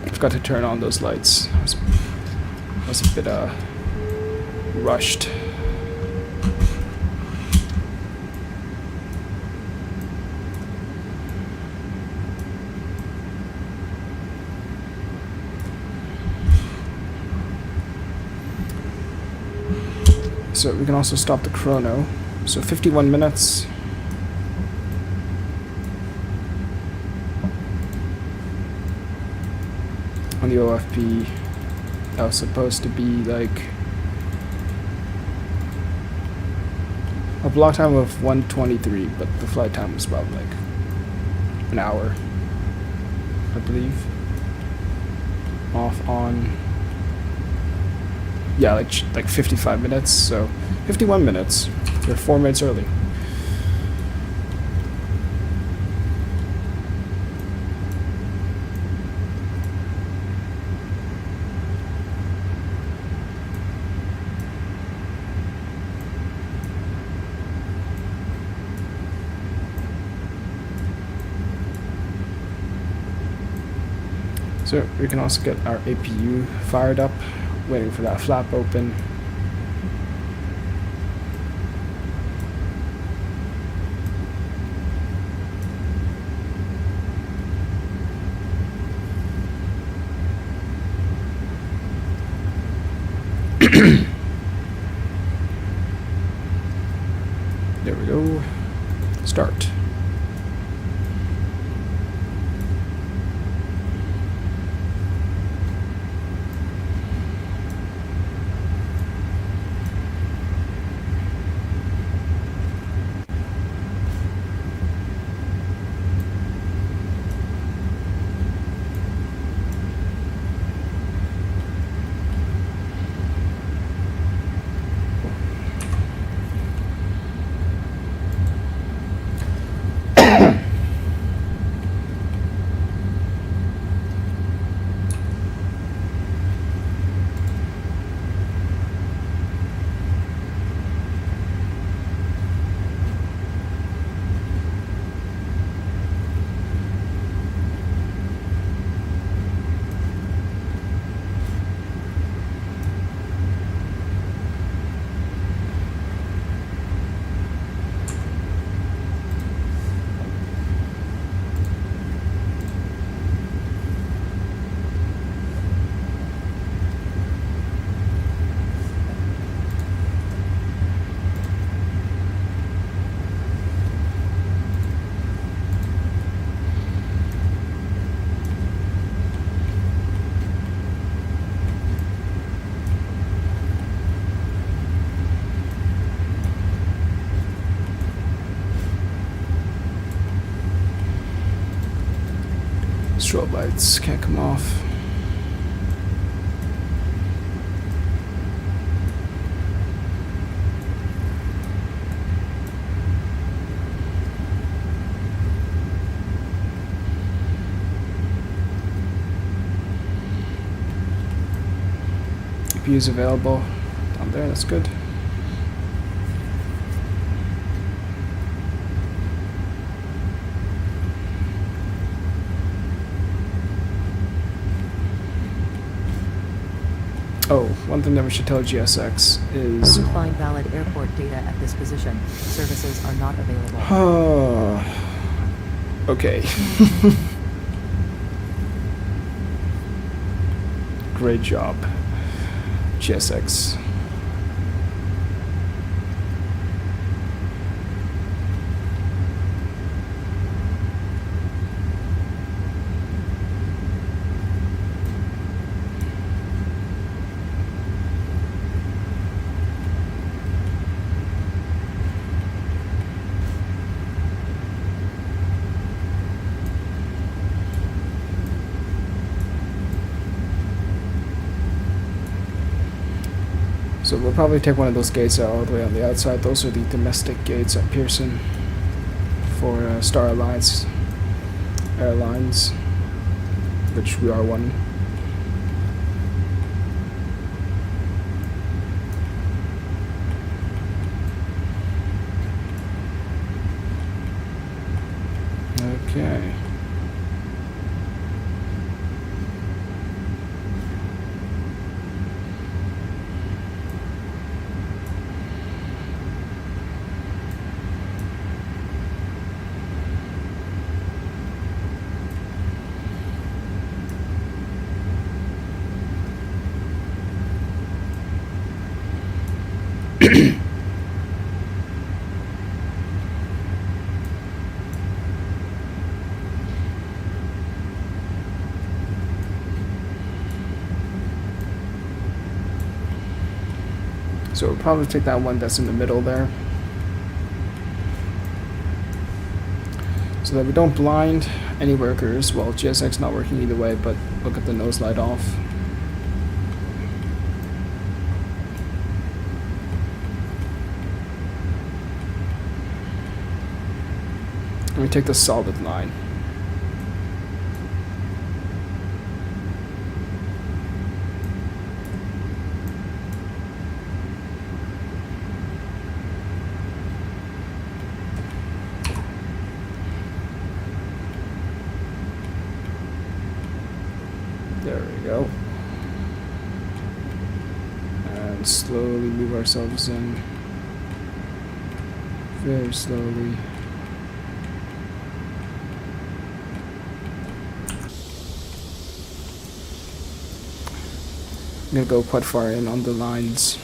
Forgot to turn on those lights. I was a bit rushed. So we can also stop the chrono. So 51 minutes. On the OFP, that was supposed to be like a block time of 1:23, but the flight time was about like an hour, I believe. Off on. Yeah, like 55 minutes, so 51 minutes. We're 4 minutes early. So we can also get our APU fired up. Waiting for that flap open. There we go. Start. Strobe lights can't come off. APUs available down there. That's good. Oh, one thing that we should tell GSX is... Couldn't find valid airport data at this position. Services are not available. Okay. Great job, GSX. So we'll probably take one of those gates out all the way on the outside. Those are the domestic gates at Pearson for Star Alliance Airlines, which we are one. Okay. So we'll probably take that one that's in the middle there, so that we don't blind any workers. Well, GSX not working either way, but look at the nose light off. And we take the solid line. There we go. And slowly move ourselves in. Very slowly. I'm gonna go quite far in on the lines.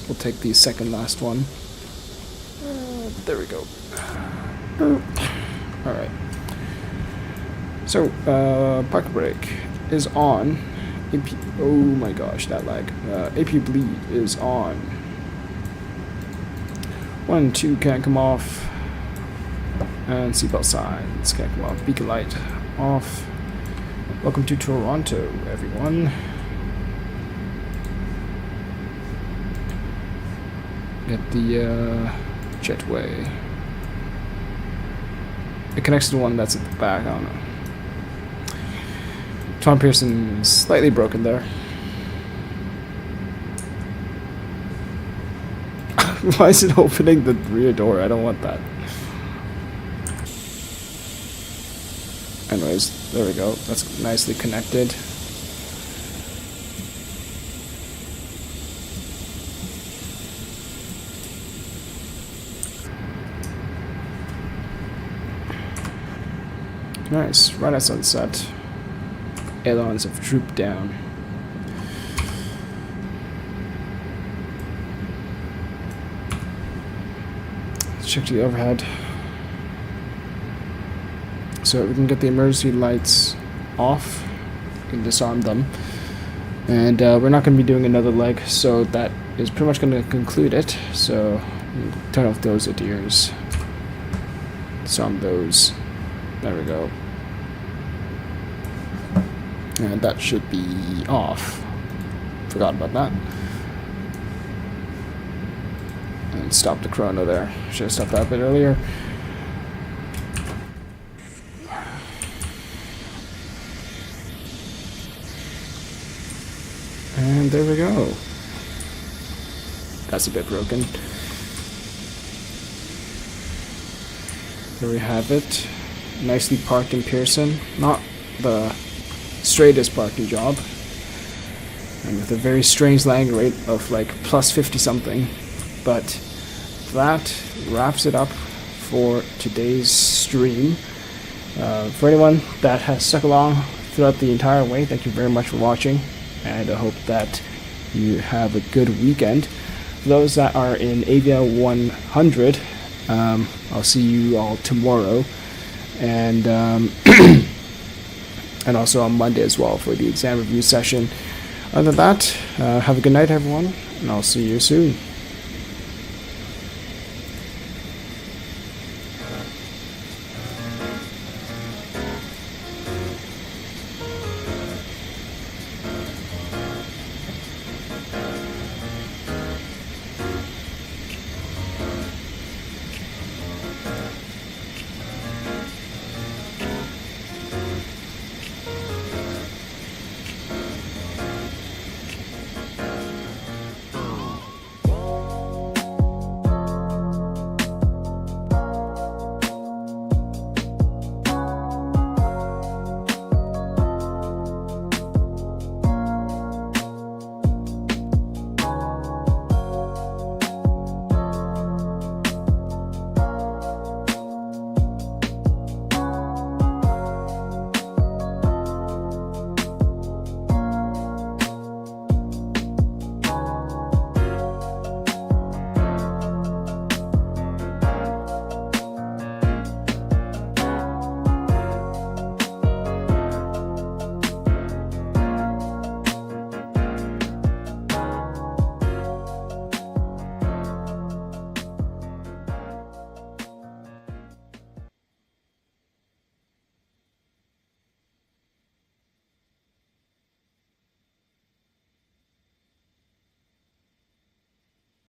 We'll take the second last one. There we go. Alright. So, park brake is on. AP, oh my gosh, that lag. AP bleed is on. 1, 2 can't come off. And seatbelt signs can't come off. Beacon light off. Welcome to Toronto, everyone. Get the jetway. It connects to the one that's at the back, I don't know. Tom Pearson is slightly broken there. Why is it opening the rear door? I don't want that. Anyways, there we go. That's nicely connected. Nice. Right at sunset. Ailerons have drooped down. Let's check the overhead. So we can get the emergency lights off. We can disarm them. And we're not going to be doing another leg, so that is pretty much going to conclude it. So turn off those adheres. Disarm those. There we go. And that should be off. Forgot about that. And stop the chrono there. Should have stopped that a bit earlier. And there we go. that's a bit broken. There we have it. Nicely parked in Pearson. Not the straightest parking job. And with a very strange landing rate of like plus 50 something. But that wraps it up for today's stream. For anyone that has stuck along throughout the entire way, thank you very much for watching. And I hope that you have a good weekend. For those that are in Avia 100, I'll see you all tomorrow, and and also on Monday as well for the exam review session. Other than that, have a good night, everyone, and I'll see you soon.